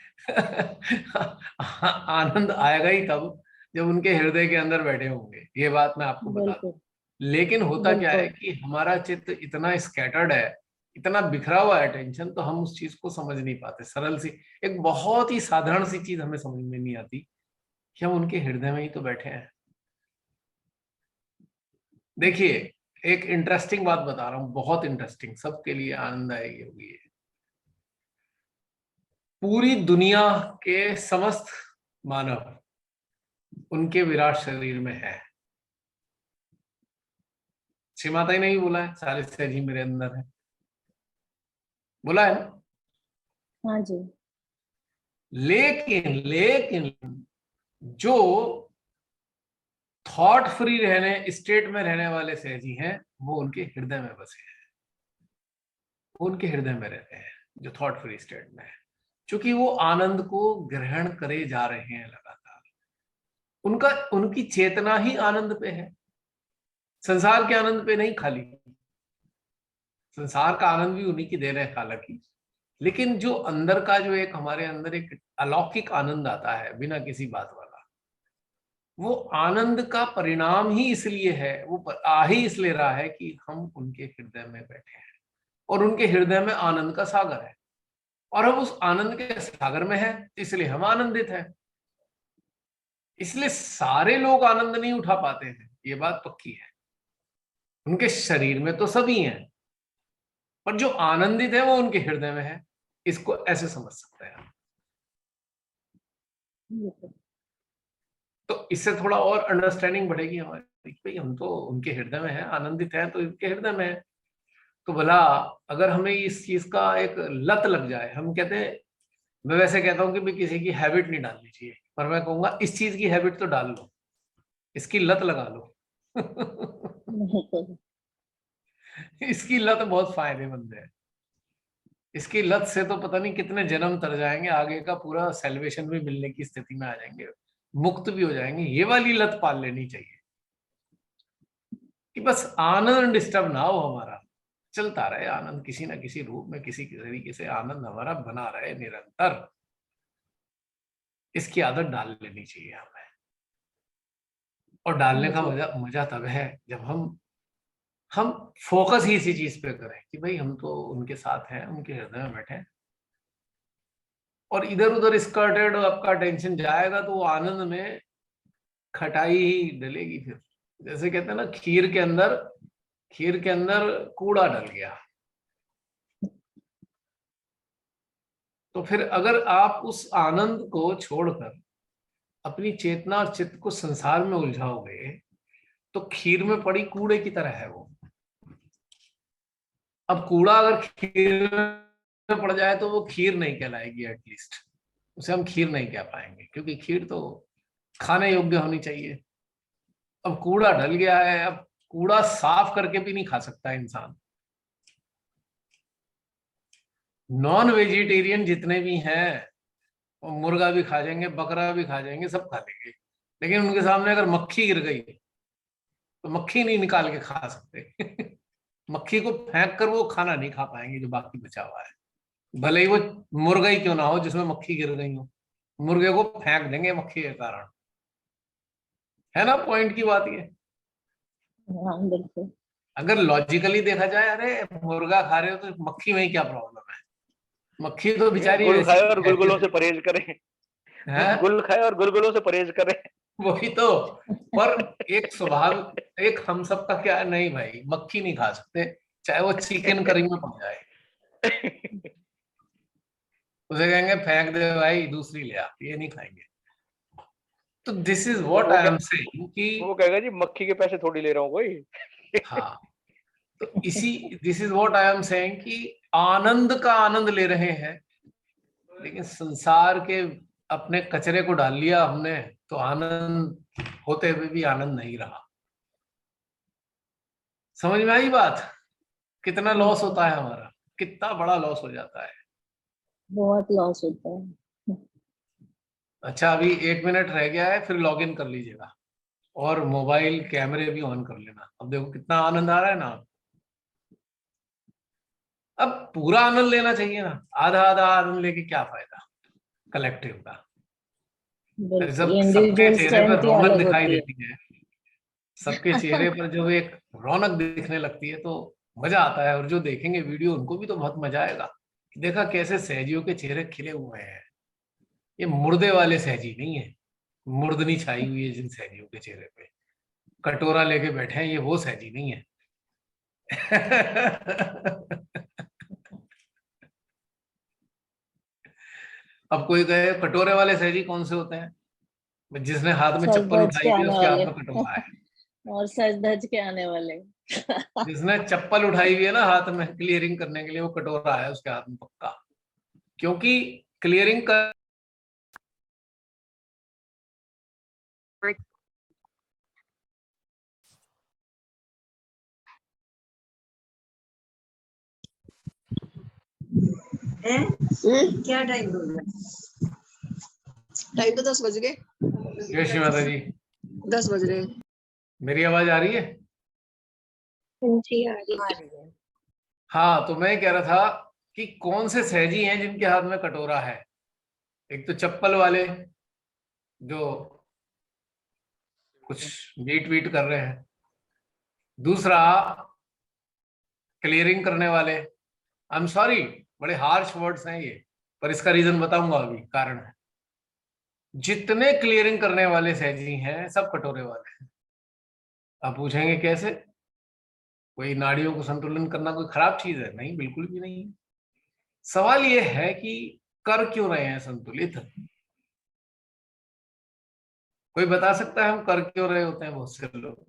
आनंद आएगा ही तब जब उनके हृदय के अंदर बैठे होंगे, ये बात मैं आपको बता दूं। बिल्कुल लेकिन होता क्या है बिल्कुल कि हमारा चित्त इतना स्कैटर्ड है, इतना बिखरा हुआ है टेंशन, तो हम उस चीज को समझ नहीं पाते। सरल सी, एक बहुत ही साधारण सी चीज हमें समझ में नहीं आती कि हम उनके हृदय में ही तो बैठे हैं। देखिए, एक इंटरेस्टिंग बात बता रहा हूं, बहुत इंटरेस्टिंग, सबके लिए आनंद आएगी होगी ये। पूरी दुनिया के समस्त मानव उनके विराट शरीर में है। श्री माता ही नहीं बोला है, सारे सहज ही मेरे अंदर है, बोला है ना। हाँ जी लेकिन लेकिन जो थॉट फ्री रहने स्टेट में रहने वाले सहजी हैं, वो उनके हृदय में बसे हैं, वो उनके हृदय में रहते हैं जो थॉट फ्री स्टेट में है, क्योंकि वो आनंद को ग्रहण करे जा रहे हैं लगातार। उनका उनकी चेतना ही आनंद पे है, संसार के आनंद पे नहीं। खाली संसार का आनंद भी उन्हीं की दे रहे हैं हालांकि, लेकिन जो अंदर का, जो एक हमारे अंदर एक अलौकिक आनंद आता है बिना किसी बात वाला, वो आनंद का परिणाम ही इसलिए है, वो आ ही इसलिए रहा है कि हम उनके हृदय में बैठे हैं और उनके हृदय में आनंद का सागर है, और हम उस आनंद के सागर में हैं, इसलिए हम आनंदित हैं। इसलिए सारे लोग आनंद नहीं उठा पाते हैं, ये बात पक्की है। उनके शरीर में तो सभी हैं, पर जो आनंदित है वो उनके हृदय में है। इसको ऐसे समझ सकते हैं हम। बिल्कुल तो इससे थोड़ा और अंडरस्टैंडिंग बढ़ेगी हमारी कि भाई हम तो उनके हृदय में है, आनंदित है तो इनके हृदय में है। तो भला अगर हमें इस चीज का एक लत लग जाए, हम कहते हैं, मैं वैसे कहता हूँ कि भी किसी की हैबिट नहीं डालनी चाहिए, पर मैं कहूंगा इस चीज की हैबिट तो डाल लो, इसकी लत लगा लो। इसकी लत बहुत फायदेमंद है। इसकी लत से तो पता नहीं कितने जन्म तर जाएंगे, आगे का पूरा सेल्वेशन भी मिलने की स्थिति में आ जाएंगे, मुक्त भी हो जाएंगे। ये वाली लत पाल लेनी चाहिए कि बस आनंद डिस्टर्ब ना हो, हमारा चलता रहे आनंद, किसी ना किसी रूप में, किसी तरीके से आनंद हमारा बना रहे निरंतर। इसकी आदत डाल लेनी चाहिए हमें। और डालने का मजा मजा तब है जब हम फोकस ही इसी चीज पे करें कि भाई हम तो उनके साथ हैं, उनके हृदय में बैठे हैं, और इधर उधर स्कर्टेड आपका टेंशन जाएगा तो वो आनंद में खटाई ही डलेगी। फिर जैसे कहते हैं ना, खीर के अंदर कूड़ा डल गया, तो फिर अगर आप उस आनंद को छोड़कर अपनी चेतना और चित्त को संसार में उलझाओगे तो खीर में पड़ी कूड़े की तरह है वो। अब कूड़ा अगर खीर में पड़ जाए तो वो खीर नहीं कहलाएगी, एटलीस्ट उसे हम खीर नहीं कह पाएंगे, क्योंकि खीर तो खाने योग्य होनी चाहिए। अब कूड़ा डल गया है, अब कूड़ा साफ करके भी नहीं खा सकता इंसान। नॉन वेजिटेरियन जितने भी हैं वो मुर्गा भी खा जाएंगे, बकरा भी खा जाएंगे, सब खा लेंगे, लेकिन उनके सामने अगर मक्खी गिर गई तो मक्खी नहीं निकाल के खा सकते। मक्खी को फेंक कर वो खाना नहीं खा पाएंगे जो बाकी बचा हुआ है, भले ही वो मुर्गा ही क्यों ना हो जिसमें मक्खी गिर गई हो, मुर्गे को फेंक देंगे मक्खी के कारण। है ना पॉइंट की बात ये? बिल्कुल। अगर लॉजिकली देखा जाए, अरे मुर्गा खा रहे हो तो मक्खी में ही क्या प्रॉब्लम है? मक्खी तो बेचारी गुल खाए और है। गुलगुलों से परहेज करें। गुल खाए और गुलगुलों से परहेज करें। वही तो। पर एक स्वभाव, एक हम सब का क्या है, नहीं भाई मक्खी नहीं खा सकते, चाहे वो चिकन करी में पड़ जाए। उसे कहेंगे फेंक दे भाई, दूसरी ले आ, ये नहीं खाएंगे। तो this is what I am saying कि वो कहेगा जी मक्खी के पैसे थोड़ी ले रहा हूँ कोई। हाँ, तो this is what I am saying कि आनंद का आनंद ले रहे हैं, लेकिन संसार के अपने कचरे को डाल लिया हमने, तो आनंद होते हुए भी आनंद नहीं रहा। समझ में आई बात? कितना लॉस होता है हमारा, कितना बड़ा लॉस हो जाता है। बहुत लॉस होता है। अच्छा, अभी 1 मिनट रह गया है, फिर लॉग इन कर लीजिएगा और मोबाइल कैमरे भी ऑन कर लेना। अब देखो कितना आनंद आ रहा है ना। अब पूरा आनंद लेना चाहिए ना, आधा आधा आनंद लेके क्या फायदा कलेक्टिव का? जब सबके चेहरे पर रौनक दिखाई देती है, सबके चेहरे पर जब एक रौनक दिखने लगती है तो मजा आता है। और जो देखेंगे वीडियो उनको भी तो बहुत मजा आएगा। देखा कैसे सहजियों के चेहरे खिले हुए हैं। ये मुर्दे वाले सहजी नहीं है, मुर्दनी छाई हुई है जिन सहजियों के चेहरे पे, कटोरा लेके बैठे हैं, ये वो सहजी नहीं है। अब कोई कहे कटोरे वाले सहजी कौन से होते हैं? जिसने हाथ में चप्पल उठाई हुई है उसके हाथ में कटोरा है। और सज धज के आने वाले। जिसने चप्पल उठाई हुई है ना हाथ में क्लियरिंग करने के लिए, वो कटोरा है उसके हाथ में पक्का, क्योंकि क्लियरिंग कर क्या टाइम हो गया? टाइम तो 10 बज गए। जय श्री माता जी। 10 बज रहे। मेरी आवाज आ रही है? जी आ रही है। हाँ, तो मैं कह रहा था कि कौन से सहजी हैं जिनके हाथ में कटोरा है। एक तो चप्पल वाले जो कुछ वीट वीट कर रहे हैं, दूसरा क्लियरिंग करने वाले। आई एम सॉरी, बड़े हार्श वर्ड्स हैं ये, पर इसका रीजन बताऊंगा, अभी कारण है। जितने क्लियरिंग करने वाले सहजी हैं सब कटोरे वाले हैं। आप पूछेंगे कैसे? कोई नाड़ियों को संतुलन करना कोई खराब चीज है? नहीं, बिल्कुल भी नहीं है। सवाल ये है कि कर क्यों रहे हैं संतुलित? कोई बता सकता है हम कर क्यों रहे होते हैं? बहुत से लोग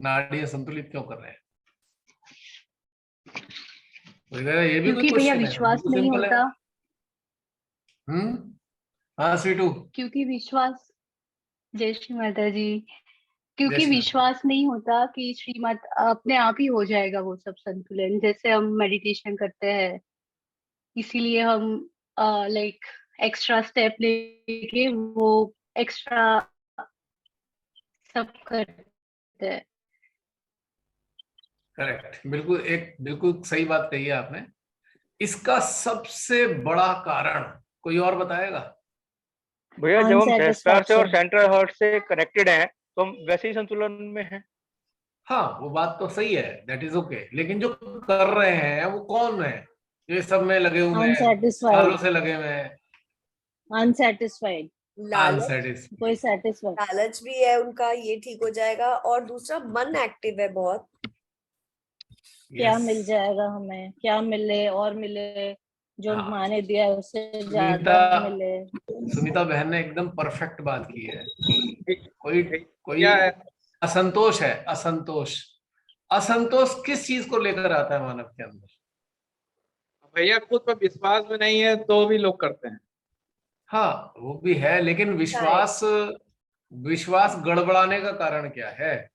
नाड़ियां संतुलित क्यों कर रहे हैं? ये भी कोई क्योंकि भैया क्वेश्चन है? विश्वास बिल्कुल नहीं सिंपल है। होता, हाँ स्वीटू, क्योंकि विश्वास, जय श्री माता जी, जय क्योंकि श्री विश्वास नहीं होता कि श्रीमत अपने आप ही हो जाएगा वो सब संतुलन, जैसे हम मेडिटेशन करते हैं, इसीलिए हम लाइक एक्स्ट्रा स्टेप लेके वो एक्स्ट्रा सब करते हैं। करेक्ट, बिल्कुल सही बात कही है आपने। इसका सबसे बड़ा कारण कोई और बताएगा? भैया जब हम सहस्त्रार से और Unsatisfaction. सेंट्रल हार्ट से कनेक्टेड हैं तो हम वैसे ही संतुलन में हैं। हाँ वो बात तो सही है, दैट इज ओके, लेकिन जो कर रहे हैं वो कौन है? जो इस सब में लगे हुए हैं, Unsatisfied. सालों से लगे हुए हैं, Unsatisfied. लालच, अनसेटिस्फाइड। कोई satisfied. लालच भी है उनका, ये ठीक हो जाएगा। और दूसरा मन एक्टिव है बहुत। क्या मिल जाएगा हमें, क्या मिले और मिले, जो हाँ। माँ ने दिया है उससे ज्यादा मिले। सुनीता बहन ने एकदम परफेक्ट बात की है। कोई क्या है? असंतोष है, असंतोष किस चीज को लेकर आता है मानव के अंदर? भैया खुद पर विश्वास भी नहीं है तो भी लोग करते हैं। हाँ वो भी है, लेकिन विश्वास गड़बड़ाने का कारण क्या है?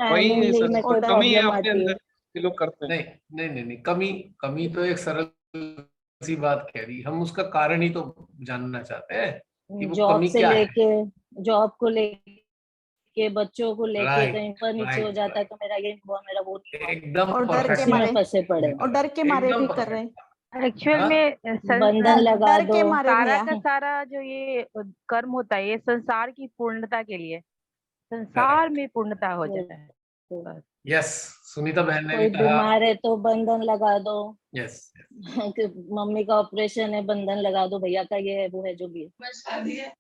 वही Family में कोई कमी है प्रॉब्लम अपने आती है। अंदर कि लोग करते हैं। नहीं, कमी तो एक सरल सी बात कह दी, हम उसका कारण ही तो जानना चाहते हैं कि वो जॉब कमी से क्या है। लेके, जॉब को लेके, बच्चों को लेके, कहीं पर नीचे हो राइट, जाता है तो मेरा ये नहीं हुआ, मेरा वो नहीं हुआ, एकदम और डर के परफेक्ट, मारे, फंसे पड़े। और डर के मारे एकदम भी कर रहे हैं। एक्चुअल हाँ? में बंधन लगा डर दो। के मारे भी सारा है। का सारा जो ये कर्म होता है ये संसार की पूर्णता के लिए, संसार में पूर्णता हो जाए बस। यस, सुनीता बहन ने कोई भी कहा। बीमार है तो बंधन लगा दो। यस, मम्मी का ऑपरेशन है, बंधन लगा दो, भैया का ये है वो है, जो भी है।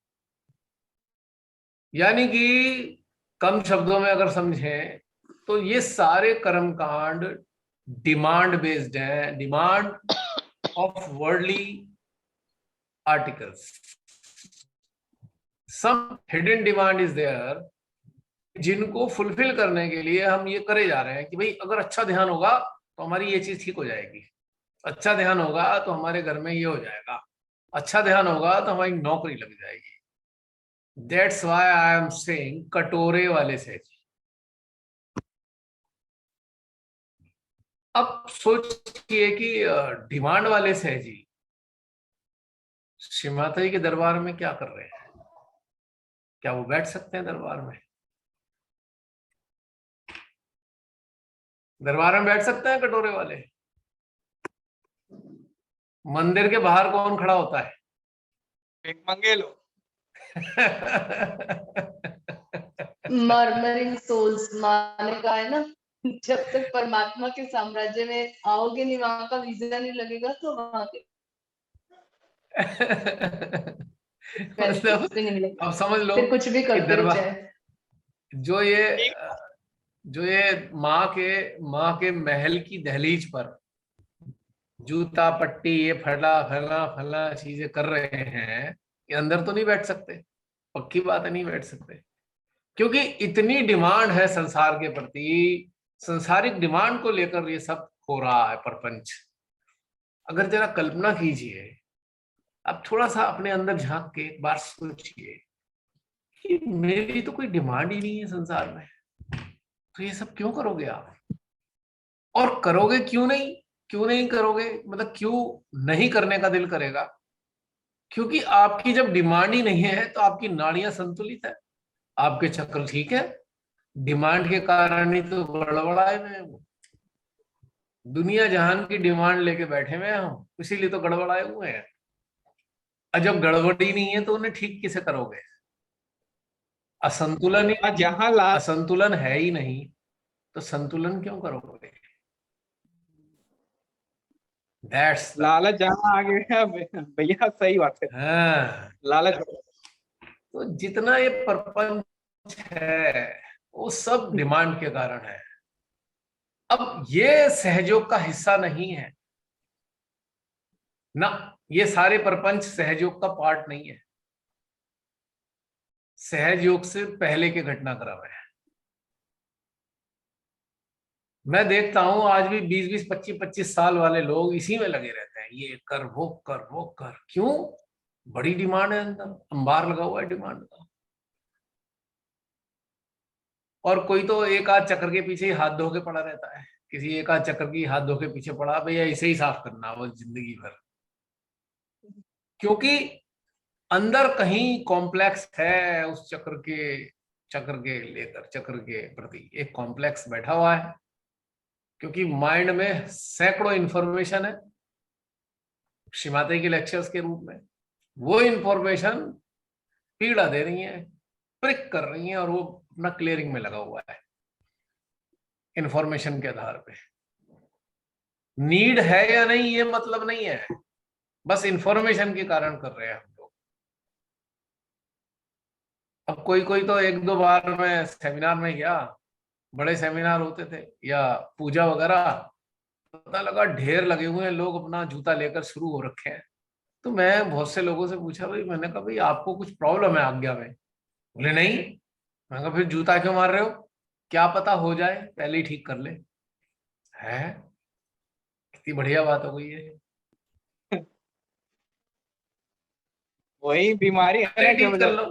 यानी कि कम शब्दों में अगर समझें तो ये सारे कर्मकांड डिमांड बेस्ड हैं, demand of worldly articles. Some hidden demand is there, जिनको फुलफिल करने के लिए हम ये करे जा रहे हैं कि भाई अगर अच्छा ध्यान होगा तो हमारी ये चीज ठीक हो जाएगी, अच्छा ध्यान होगा तो हमारे घर में ये हो जाएगा, अच्छा ध्यान होगा तो हमारी नौकरी लग जाएगी। That's why I am saying कटोरे वाले सहज। अब सोचिए कि डिमांड वाले सहजी श्री माता जी के दरबार में क्या कर रहे हैं? क्या वो बैठ सकते हैं दरबार में? दरबार में बैठ सकते हैं कटोरे वाले? मंदिर के बाहर कौन खड़ा होता है? एक मंगेलो। मर्मरिंग सोल्स, माँ ने कहा है ना, जब तक परमात्मा के साम्राज्य में आओगे नहीं, वहां का वीजा नहीं लगेगा, तो वहां के मतलब नहीं मिलेगा, अब समझ लो फिर कुछ भी कि करते रहो दरबार, चाहे। जो ये माँ के महल की दहलीज पर जूता पट्टी ये फला चीजें कर रहे हैं, ये अंदर तो नहीं बैठ सकते, पक्की बात है, नहीं बैठ सकते, क्योंकि इतनी डिमांड है संसार के प्रति, संसारिक डिमांड को लेकर ये सब हो रहा है प्रपंच। अगर जरा कल्पना कीजिए, अब थोड़ा सा अपने अंदर झांक के एक बार सोचिए कि मेरी तो कोई डिमांड ही नहीं है संसार में, तो ये सब क्यों करोगे आप? और करोगे क्यों नहीं करोगे, मतलब क्यों नहीं करने का दिल करेगा? क्योंकि आपकी जब डिमांड ही नहीं है तो आपकी नाड़ियां संतुलित है, आपके चक्र ठीक है, डिमांड के कारण ही तो गड़बड़ाए हुए हैं वो। दुनिया जहान की डिमांड लेके बैठे हुए हैं हम, इसीलिए तो गड़बड़ाए हुए हैं। और जब गड़बड़ी नहीं है तो उन्हें ठीक कैसे करोगे? असंतुलन है ही नहीं तो संतुलन क्यों करोगे? लालच जहाँ आ गया भैया, सही बात है। हाँ, लालच। तो जितना ये प्रपंच है वो सब डिमांड के कारण है। अब ये सहयोग का हिस्सा नहीं है ना, ये सारे प्रपंच सहयोग का पार्ट नहीं है, सहयोग से पहले के घटनाक्रम है। मैं देखता हूं आज भी 20-20, 25-25 साल वाले लोग इसी में लगे रहते हैं, ये कर वो कर वो कर। क्यों? बड़ी डिमांड है, अंदर अंबार लगा हुआ है डिमांड का। और कोई तो एक आध चक्कर के पीछे ही हाथ धो के पड़ा रहता है, किसी एक आध चक्कर की हाथ धो के पीछे पड़ा, भैया इसे ही साफ करना वो जिंदगी भर। क्योंकि अंदर कहीं कॉम्प्लेक्स है उस चक्र के लेकर, चक्र के प्रति एक कॉम्प्लेक्स बैठा हुआ है। क्योंकि माइंड में सैकड़ों इंफॉर्मेशन है श्रीमाता के लेक्चर्स के रूप में, वो इंफॉर्मेशन पीड़ा दे रही है, प्रिक कर रही है, और वो अपना क्लियरिंग में लगा हुआ है इंफॉर्मेशन के आधार पे। नीड है या नहीं ये मतलब नहीं है, बस इंफॉर्मेशन के कारण कर रहे हैं हम लोग। अब कोई कोई तो 1-2 बार मैं सेमिनार में गया, बड़े सेमिनार होते थे या पूजा वगैरह, पता लगा ढेर लगे हुए हैं, लोग अपना जूता लेकर शुरू हो रखे हैं। तो मैं बहुत से लोगों से पूछा, भाई मैंने कहा भाई आपको कुछ प्रॉब्लम है आज्ञा में? बोले नहीं। मैं कहा फिर जूता क्यों मार रहे हो? क्या पता हो जाए, पहले ही ठीक कर ले। है कितनी बढ़िया बात हो गई है। वही बीमारी है ना, ठीक कर लो।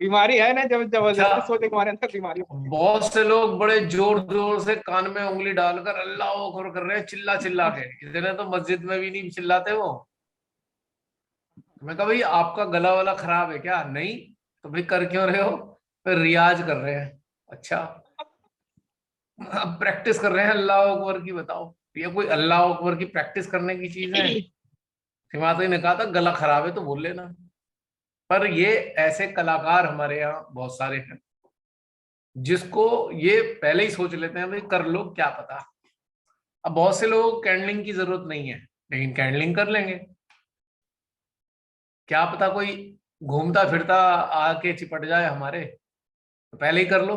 बीमारी है ना, जब जबरदस्ती अच्छा, सोचे कि हमारे अंदर बीमारी हो। बहुत से लोग बड़े जोर जोर से कान में उंगली डालकर अल्लाह अकबर कर रहे हैं, चिल्ला चिल्ला के। इतने तो मस्जिद में भी नहीं चिल्लाते वो। मैं कहा भाई आपका गला वाला खराब है क्या? नहीं। तो भाई कर क्यों रहे हो? फिर रियाज कर रहे हैं। अच्छा, अब प्रैक्टिस कर रहे हैं अल्लाह अकबर की। बताओ ये कोई अल्लाह अकबर की प्रैक्टिस करने की चीज है? हिमालय ने कहा था गला खराब है तो बोल लेना। पर ये ऐसे कलाकार हमारे यहाँ बहुत सारे हैं जिसको ये पहले ही सोच लेते हैं भाई कर लो, क्या पता। अब बहुत से लोग कैंडलिंग की जरूरत नहीं है, लेकिन कैंडलिंग कर लेंगे। क्या पता कोई घूमता फिरता आके चिपट जाए हमारे, तो पहले ही कर लो।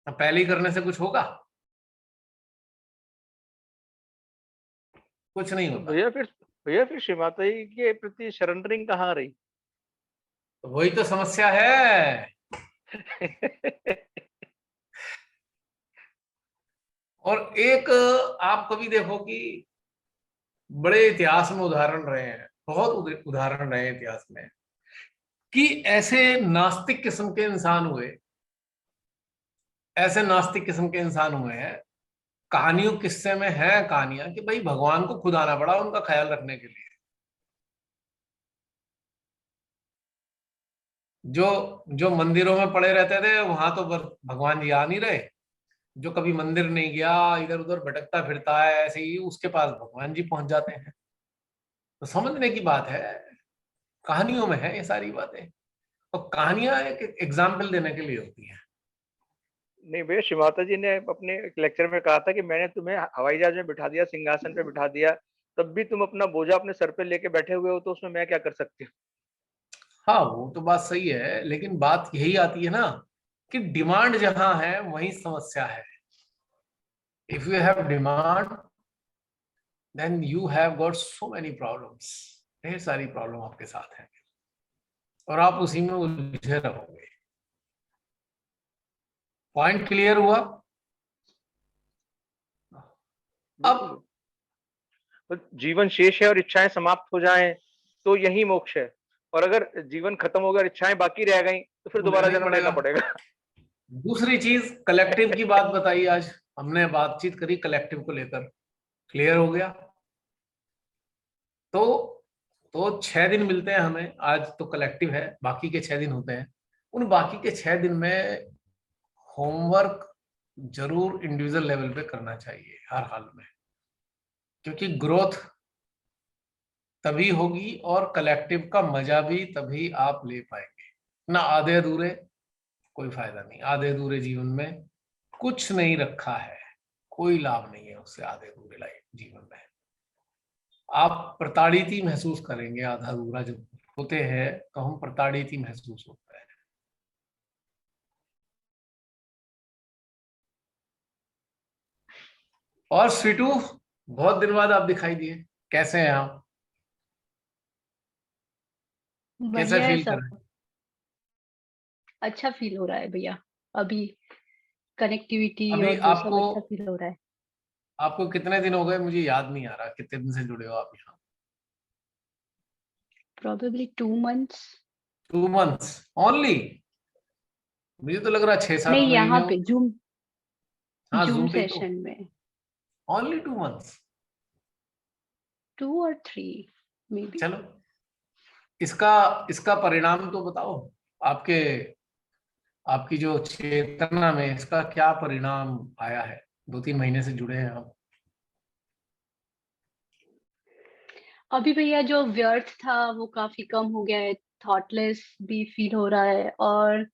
अब पहले ही करने से कुछ होगा? कुछ नहीं होता। भैया फिर श्री माता जी के प्रति सरेंडरिंग कहाँ रही? तो वही तो समस्या है। और एक आप कभी देखो कि बड़े इतिहास में उदाहरण रहे हैं, बहुत उदाहरण रहे हैं इतिहास में, कि ऐसे नास्तिक किस्म के इंसान हुए, ऐसे नास्तिक किस्म के इंसान हुए हैं, कहानियों किस्से में है कहानियां कि भाई भगवान को खुद आना पड़ा उनका ख्याल रखने के लिए। जो जो मंदिरों में पड़े रहते थे वहां तो भगवान जी आ नहीं रहे। जो कभी मंदिर नहीं गया, इधर उधर भटकता फिरता है, ऐसे ही उसके पास भगवान जी पहुंच जाते हैं। तो समझने की बात है, कहानियों में है ये सारी बातें। और कहानियां एक एग्जाम्पल देने के लिए होती हैं। नहीं भैया, श्री माता जी ने अपने एक लेक्चर में कहा था कि मैंने तुम्हें हवाई जहाज में बिठा दिया, सिंहासन पे बिठा दिया, तब भी तुम अपना बोझा अपने सर पे लेके बैठे हुए हो, तो उसमें मैं क्या कर सकती हूँ? हाँ वो तो बात सही है, लेकिन बात यही आती है ना कि डिमांड जहां है वही समस्या है। If you have demand then you have got so many problems. ढेर सारी प्रॉब्लम आपके साथ है और आप उसी में उलझे रहोगे। पॉइंट क्लियर हुआ? अब जीवन शेष है और इच्छाएं समाप्त हो जाएं तो यही मोक्ष है, और अगर जीवन खत्म हो गया, इच्छाएं बाकी रह गई, तो फिर दोबारा जन्म लेना पड़ेगा। दूसरी चीज कलेक्टिव की बात बताई। आज हमने बातचीत करी कलेक्टिव को लेकर, क्लियर हो गया। तो 6 दिन मिलते हैं हमें। आज तो कलेक्टिव है, बाकी के 6 दिन होते हैं। उन बाकी के 6 दिन में होमवर्क जरूर इंडिविजुअल लेवल पे करना चाहिए हर हाल में, क्योंकि ग्रोथ तभी होगी और कलेक्टिव का मजा भी तभी आप ले पाएंगे ना। आधे अधूरे कोई फायदा नहीं। आधे अधूरे जीवन में कुछ नहीं रखा है, कोई लाभ नहीं है उससे। आधे अधूरे लाइफ जीवन में आप प्रताड़ित ही महसूस करेंगे। आधा अधूरा जब होते हैं तो हम प्रताड़ित ही महसूस होता है। और स्वीटू, बहुत दिन बाद आप दिखाई दिए, कैसे हैं आप? कैसे बढ़िया है फील कर सब। रहे हैं? अच्छा फील हो रहा है भैया अभी। कनेक्टिविटी अभी और वो सब आपको अच्छा फील हो रहा है। आपको कितने दिन हो गए, मुझे याद नहीं आ रहा कितने दिन से जुड़े हो आप यहाँ? Probably 2 months. 2 months only? मुझे तो लग रहा 6-7 नहीं, महीने यहाँ हो। पे जूम हाँ, जूम जूम पे ही तो। सेशन में ओनली 2 मंथ्स? 2 और 3 मे बी। चलो, इसका इसका परिणाम तो बताओ। आपके आपकी जो चेतना में इसका क्या परिणाम आया है? 2-3 महीने से जुड़े हैं आप। अभी भैया जो व्यर्थ था वो काफी कम हो गया है, थॉटलेस भी फील हो रहा है, और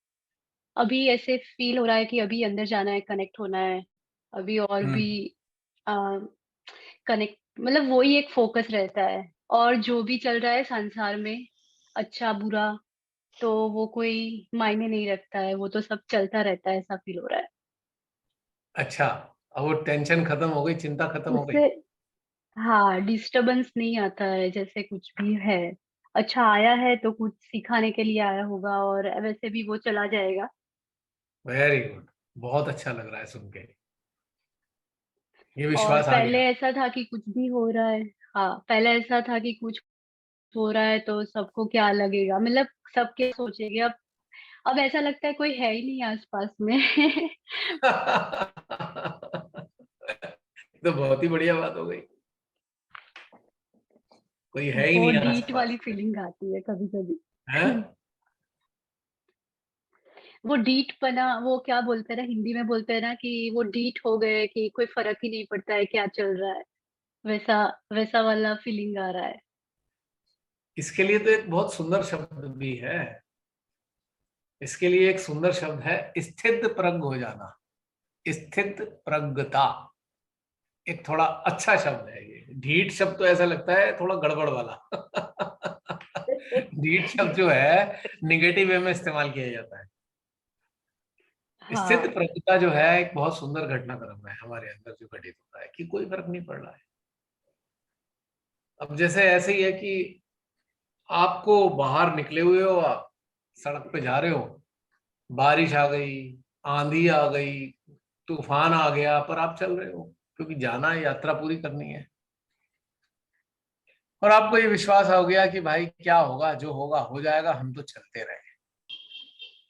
अभी ऐसे फील हो रहा है कि अभी अंदर जाना है, कनेक्ट होना है अभी, और भी कनेक्ट, मतलब वही एक फोकस रहता है। और जो भी चल रहा है संसार में, अच्छा बुरा, तो वो कोई मायने नहीं रखता है, वो तो सब चलता रहता है, ऐसा फील हो रहा है। अच्छा, अब वो टेंशन खत्म हो गई, चिंता खत्म हो गई। उससे हाँ, डिस्टरबेंस नहीं आता है, जैसे कुछ भी है अच्छा आया है तो कुछ सिखाने के लिए आया होगा, और वैसे भी वो चला जाएगा। वेरी गुड, बहुत अच्छा लग रहा है सुन के, ये और विश्वास आ पहले गया। ऐसा था कि कुछ भी हो रहा है, हाँ पहले ऐसा था कि कुछ हो रहा है तो सबको क्या लगेगा, मतलब सब क्या सोचेंगे। अब ऐसा लगता है कोई है ही नहीं आसपास में। तो बहुत ही बढ़िया बात हो गई, कोई है ही वो नहीं डीट आसपास वाली फीलिंग आती है कभी कभी। में, हैं? वो डीट पना, वो क्या बोलते हैं ना, हिंदी में बोलते हैं ना कि वो डीट हो गए, कि कोई फर्क ही नहीं पड़ता है क्या चल रहा है, वैसा वैसा वाला फीलिंग आ रहा है। इसके लिए तो एक बहुत सुंदर शब्द भी है, इसके लिए एक सुंदर शब्द है, स्थित प्रज्ञ हो जाना, स्थित प्रज्ञता। एक थोड़ा अच्छा शब्द है ये। ढीठ शब्द तो ऐसा लगता है थोड़ा गड़बड़ वाला। ढीठ शब्द जो है निगेटिव वे में इस्तेमाल किया जाता है। स्थित हाँ प्रज्ञता जो है एक बहुत सुंदर घटनाक्रम है हमारे अंदर जो घटित होता है, कि कोई फर्क नहीं पड़ रहा है। अब जैसे ऐसे ही है कि आपको बाहर निकले हुए हो, आप सड़क पे जा रहे हो, बारिश आ गई, आंधी आ गई, तूफान आ गया, पर आप चल रहे हो क्योंकि जाना है, यात्रा पूरी करनी है। और आपको ये विश्वास हो गया कि भाई क्या होगा, जो होगा हो जाएगा, हम तो चलते रहे।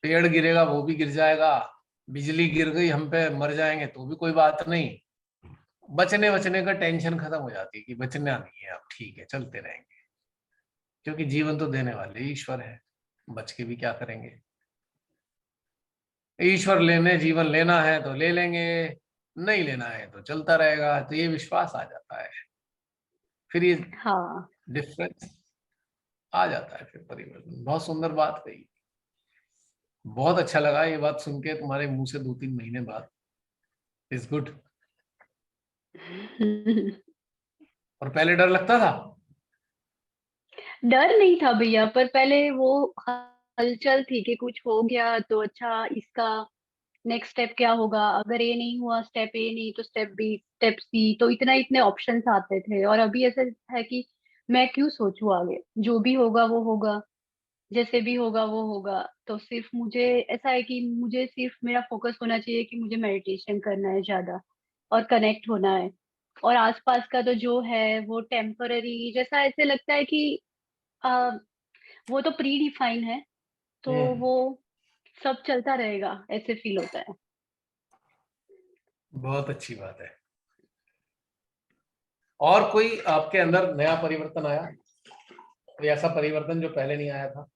पेड़ गिरेगा वो भी गिर जाएगा, बिजली गिर गई हम पे मर जाएंगे तो भी कोई बात नहीं। बचने बचने का टेंशन खत्म हो जाती है कि बचना नहीं है, अब ठीक है चलते रहेंगे, क्योंकि जीवन तो देने वाले ईश्वर है, बच के भी क्या करेंगे। ईश्वर लेने जीवन लेना है तो ले लेंगे, नहीं लेना है तो चलता रहेगा। तो ये विश्वास आ जाता है, फिर ये हाँ डिफरेंस आ जाता है, फिर परिवर्तन। बहुत सुंदर बात कही, बहुत अच्छा लगा ये बात सुन के तुम्हारे मुंह से 2-3 महीने बाद। Is good. और पहले डर लगता था? डर नहीं था भैया, पर पहले वो हलचल थी कि कुछ हो गया तो अच्छा, इसका नेक्स्ट स्टेप क्या होगा, अगर ये नहीं हुआ स्टेप ए नहीं तो स्टेप बी, स्टेप सी, तो इतने ऑप्शंस आते थे। और अभी ऐसा है कि मैं क्यों सोचूं आगे, जो भी होगा वो होगा, जैसे भी होगा वो होगा। तो सिर्फ मुझे ऐसा है कि मुझे सिर्फ मेरा फोकस होना चाहिए कि मुझे मेडिटेशन करना है ज्यादा, और कनेक्ट होना है। और आसपास का तो जो है वो टेम्पररी जैसा ऐसे लगता है कि आ, वो तो प्री डिफाइन है, तो वो सब चलता रहेगा, ऐसे फील होता है। बहुत अच्छी बात है। और कोई आपके अंदर नया परिवर्तन आया, कोई ऐसा परिवर्तन जो पहले नहीं आया था?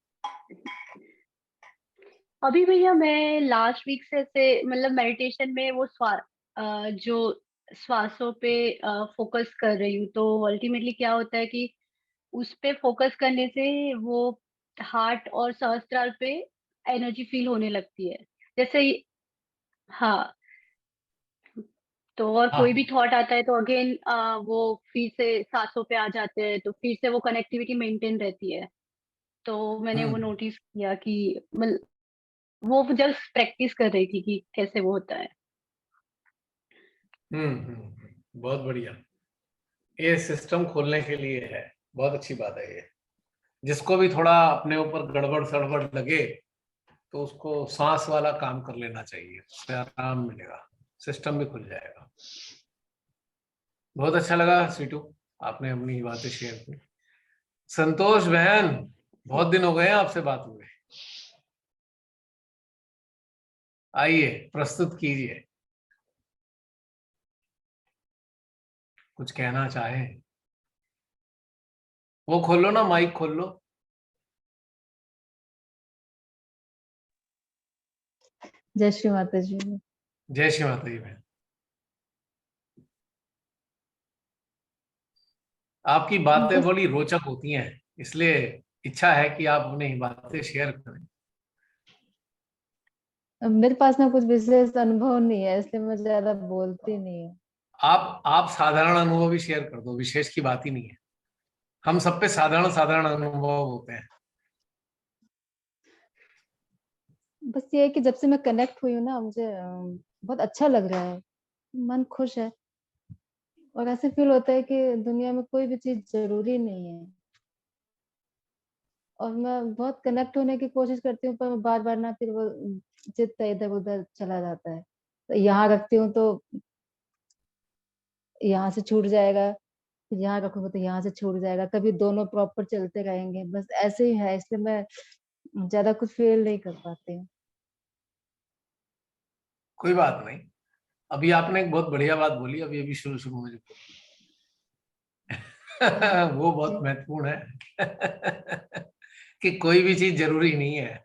अभी भैया मैं लास्ट वीक से ऐसे, मतलब मेडिटेशन में वो जो श्वासों पे फोकस कर रही हूँ, तो अल्टीमेटली क्या होता है कि उस पे फोकस करने से वो हार्ट और सहस्त्रार पे एनर्जी फील होने लगती है, जैसे हाँ। तो और कोई भी हाँ। थॉट आता है तो अगेन वो फिर से सांसों पे आ जाते हैं, तो फिर से वो कनेक्टिविटी मेंटेन रहती है। तो मैंने वो हम्म नोटिस किया कि मतलब वो जस्ट प्रैक्टिस कर रही थी कि कैसे वो होता है। बहुत बढ़िया। ये सिस्टम खोलने के लिए है, बहुत अच्छी बात है ये। जिसको भी थोड़ा अपने ऊपर गड़बड़ सड़बड़ लगे तो उसको सांस वाला काम कर लेना चाहिए, उससे आराम मिलेगा, सिस्टम भी खुल जाएगा। बहुत अच्छा लगा सीटू, आपने अपनी बातें शेयर की। संतोष बहन, बहुत दिन हो गए आपसे बात हुए, आइए प्रस्तुत कीजिए, कुछ कहना चाहे। वो खोलो ना, माइक खोल लो। जय श्री माता जी। जय श्री माता जी बहन। आपकी बातें बड़ी रोचक होती हैं, इसलिए इच्छा है कि आप अपनी बातें शेयर करें। मेरे पास ना कुछ विशेष अनुभव नहीं है, इसलिए मैं ज्यादा बोलती नहीं हूँ। आप साधारण अनुभव भी शेयर कर दो, विशेष की बात ही नहीं है। हम सब पे साधारण साधारण अनुभव होते हैं। बस ये है कि जब से मैं कनेक्ट हुई हूँ ना, मुझे बहुत अच्छा लग रहा है, मन खुश है, और ऐसे फील होता है कि दुनिया में कोई भी चीज जरूरी नहीं है। और मैं बहुत कनेक्ट होने की कोशिश करती हूँ, पर बार बार ना फिर वो चित्त इधर उधर चला जाता है। तो यहाँ रखती हूँ तो यहाँ से छूट जाएगा, फिर यहाँ रखूंगा तो यहाँ से छूट जाएगा, कभी दोनों प्रॉपर चलते रहेंगे, बस ऐसे ही है। इसलिए मैं ज्यादा कुछ फील नहीं कर पाती हूँ। कोई बात नहीं, अभी आपने एक बहुत बढ़िया बात बोली, अभी अभी शुरू शुरू में जो वो बहुत महत्वपूर्ण है कि कोई भी चीज जरूरी नहीं है।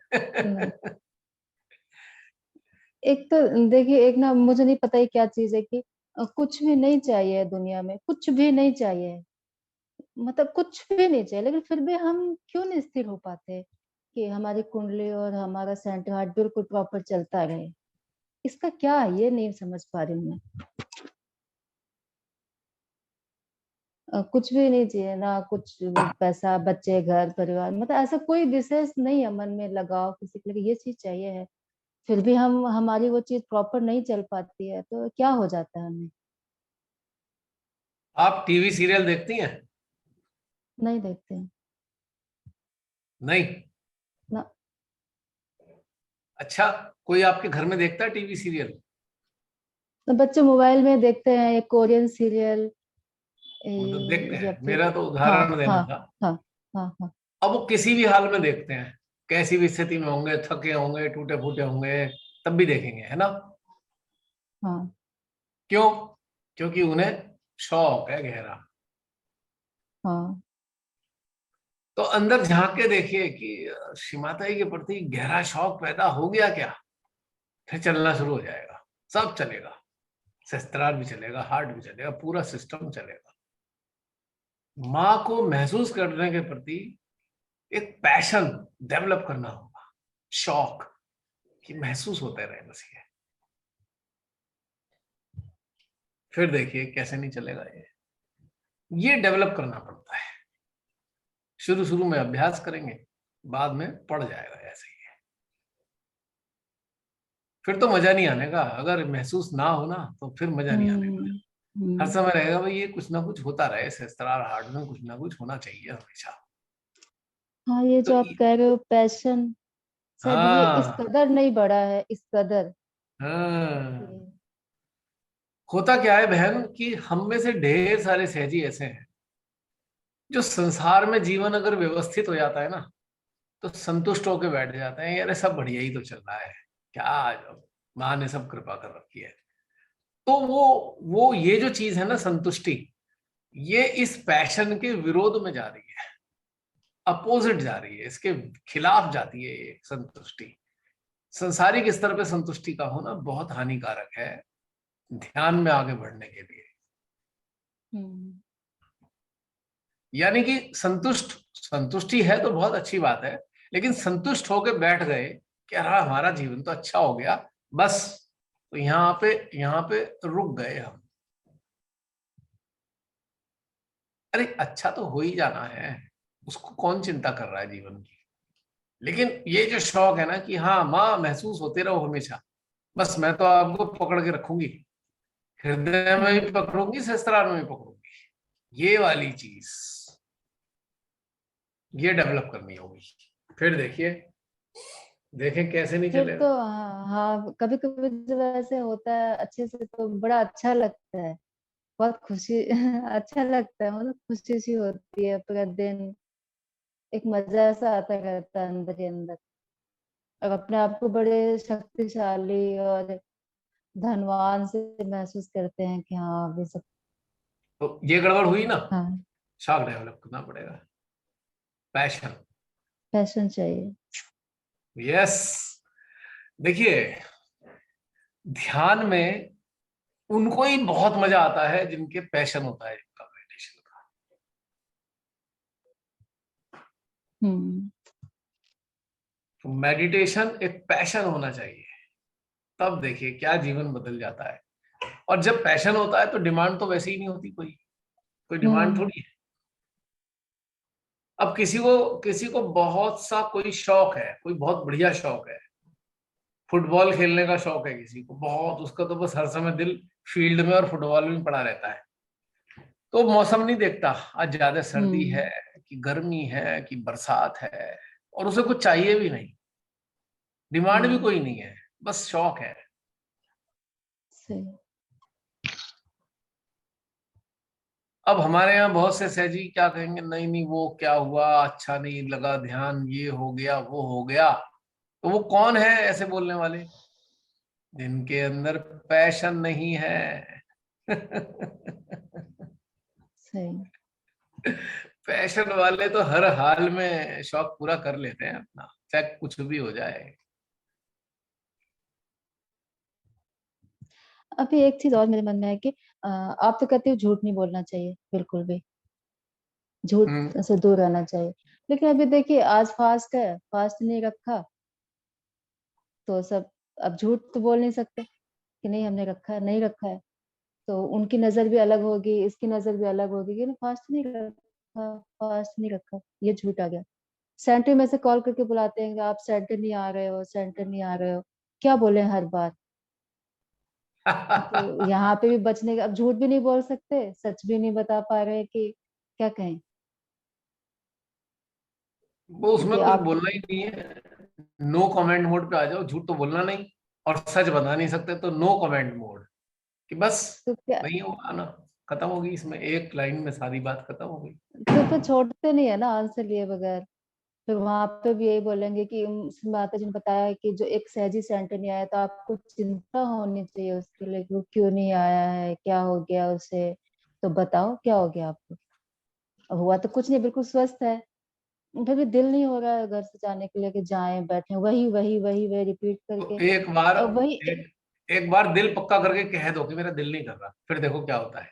एक तो देखिए, एक ना मुझे नहीं पता ही क्या चीज है कि कुछ भी नहीं चाहिए दुनिया में, कुछ भी नहीं चाहिए, मतलब कुछ भी नहीं चाहिए, लेकिन फिर भी हम क्यों नहीं स्थिर हो पाते कि हमारी कुंडली और हमारा सेंटर हार्ट बिल्कुल प्रॉपर चलता रहे। इसका क्या है, ये नहीं समझ पा रही हूँ मैं। कुछ भी नहीं चाहिए ना, कुछ पैसा, बच्चे, घर, परिवार, मतलब ऐसा कोई विशेष नहीं है मन में लगाव किसी के लिए ये चीज चाहिए है, फिर भी हमारी वो चीज प्रॉपर नहीं चल पाती है, तो क्या हो जाता है हमें। आप टीवी सीरियल देखती हैं? नहीं देखते हैं। नहीं ना। अच्छा, कोई आपके घर में देखता है टीवी सीरियल? तो बच्चे मोबाइल में देखते हैं, एक कोरियन सीरियल मतलब देखते या हैं, फिर। मेरा तो हाँ उदाहरण देना हाँ था। हाँ हाँ हाँ। अब वो किसी भी हाल में देखते हैं, कैसी भी स्थिति में होंगे, थके होंगे, टूटे फूटे होंगे, तब भी देखेंगे, है ना? हाँ क्यों? क्योंकि उन्हें शौक है गहरा। हाँ। तो अंदर झांक के देखिए कि श्री माता जी के प्रति गहरा शौक पैदा हो गया क्या, फिर चलना शुरू हो जाएगा, सब चलेगा, शस्त्रार भी चलेगा, हार्ट भी चलेगा, पूरा सिस्टम चलेगा। माँ को महसूस करने के प्रति एक पैशन डेवलप करना होगा, शौक कि महसूस होते रहे बस फिर देखिए कैसे नहीं चलेगा। ये डेवलप करना पड़ता है, शुरू शुरू में अभ्यास करेंगे, बाद में पड़ जाएगा ऐसे ही है। फिर तो मजा नहीं आने का, अगर महसूस ना हो ना तो फिर मजा नहीं आने का। हर समय रहेगा भाई ये कुछ ना कुछ होता रहे, सहस्त्रार हार्ट में कुछ ना कुछ होना चाहिए हमेशा। हाँ, ये तो जो आप कह रहे हो पैशन, शायद ये इस हाँ कदर नहीं बढ़ा है, इस कदर। हाँ, होता क्या है बहन कि हम में से ढेर सारे सहजी ऐसे हैं जो संसार में जीवन अगर व्यवस्थित हो जाता है ना तो संतुष्ट होकर बैठ जाते हैं, यार सब बढ़िया ही तो चल रहा है, क्या माँ ने सब कृपा कर रखी है। तो वो ये जो चीज है ना संतुष्टि, ये इस पैशन के विरोध में जा रही है, अपोजिट जा रही है, इसके खिलाफ जाती है ये संतुष्टि। संसारिक स्तर पे संतुष्टि का होना बहुत हानिकारक है ध्यान में आगे बढ़ने के लिए। यानी कि संतुष्टि है तो बहुत अच्छी बात है, लेकिन संतुष्ट होकर बैठ गए कि अरे हमारा जीवन तो अच्छा हो गया बस, तो यहाँ पे रुक गए हम। अरे अच्छा तो हो ही जाना है, उसको कौन चिंता कर रहा है जीवन की। लेकिन ये जो शौक है ना कि हाँ माँ महसूस होते रहो हमेशा, बस मैं तो आपको पकड़ के रखूंगी, हृदय में भी पकड़ूंगी, सहस्त्रार में भी पकड़ूंगी, ये वाली चीज ये डेवलप करनी होगी। फिर देखिए देखें कैसे नहीं फिर चलेगा। तो हाँ हाँ, कभी कभी जब ऐसे होता है अच्छे से तो बड़ा अच्छा लगता है, बहुत खुशी अच्छा लगता है, मतलब खुशी सी होती है पूरा दिन, एक मजा सा आता रहता है अंदर ही अंदर, और अपने आप को बड़े शक्तिशाली और धनवान से महसूस करते हैं कि हाँ अभी सब। तो ये गड़बड़ हुई ना, हाँ, शौक डेवलप करना पड़ेगा, पैशन। पैशन चाहिए। यस। देखिए, ध्यान में उनको ही बहुत मजा आता है जिनके पैशन होता है इनका मेडिटेशन का। हम्म। तो मेडिटेशन एक पैशन होना चाहिए, तब देखिए क्या जीवन बदल जाता है। और जब पैशन होता है तो डिमांड तो वैसे ही नहीं होती, कोई डिमांड हम्म। थोड़ी है। अब किसी को बहुत सा कोई शौक है, कोई बहुत बढ़िया शौक है, फुटबॉल खेलने का शौक है किसी को बहुत, उसका तो बस हर समय दिल फील्ड में और फुटबॉल में पड़ा रहता है। तो मौसम नहीं देखता, आज ज्यादा सर्दी हम्म। है कि गर्मी है कि बरसात है, और उसे कुछ चाहिए भी नहीं, डिमांड भी हम्म। कोई नहीं है, बस शौक है। सही। अब हमारे यहाँ बहुत से सहजी क्या कहेंगे, नहीं नहीं वो क्या हुआ, अच्छा नहीं लगा ध्यान, ये हो गया वो हो गया। तो वो कौन है ऐसे बोलने वाले? जिनके अंदर पैशन नहीं है। सही। पैशन वाले तो हर हाल में शौक पूरा कर लेते हैं अपना, चाहे कुछ भी हो जाए। अभी एक चीज और मेरे मन में है कि आप तो कहते हो झूठ नहीं बोलना चाहिए बिल्कुल भी, हम्म। झूठ से दूर रहना चाहिए, लेकिन अभी देखिए आज फास्ट है, फास्ट नहीं रखा तो सब, अब झूठ तो बोल नहीं सकते कि नहीं हमने रखा है, नहीं रखा है, तो उनकी नजर भी अलग होगी, इसकी नजर भी अलग होगी कि फास्ट नहीं रखा, फास्ट नहीं रखा, ये झूठ आ गया। सेंटर में से कॉल करके बुलाते हैं कि आप सेंटर नहीं आ रहे हो, सेंटर नहीं आ रहे हो, क्या बोले हर बार। तो यहाँ पे भी बचने का, अब झूठ भी नहीं बोल सकते, सच भी नहीं बता पा रहे कि क्या कहें, वो उसमें क्योंकि कुछ आप बोलना ही नहीं है, नो कमेंट मोड पे आ जाओ, झूठ तो बोलना नहीं, और सच बता नहीं सकते तो नो कमेंट मोड, कि बस तो क्या, नहीं हुआ ना, खत्म होगी, इसमें एक लाइन में सारी बात खत्म हो गई। तो फिर छोड़ते नहीं है ना आंसर लिए बगैर, फिर वहां पे भी यही बोलेंगे कि माता जी ने बताया है कि जो एक सहजी सेंटर नहीं आया तो आपको चिंता होनी चाहिए उसके लिए कि वो क्यों नहीं आया है, क्या हो गया उसे, तो बताओ क्या हो गया आपको। अब हुआ तो कुछ नहीं, बिल्कुल स्वस्थ है, फिर भी दिल नहीं हो रहा है घर से जाने के लिए कि जाएं बैठे वही वही वही वही रिपीट तो करके, एक बार, और वही एक बार दिल पक्का करके कह दो कि मेरा दिल नहीं कर रहा, फिर देखो क्या होता है।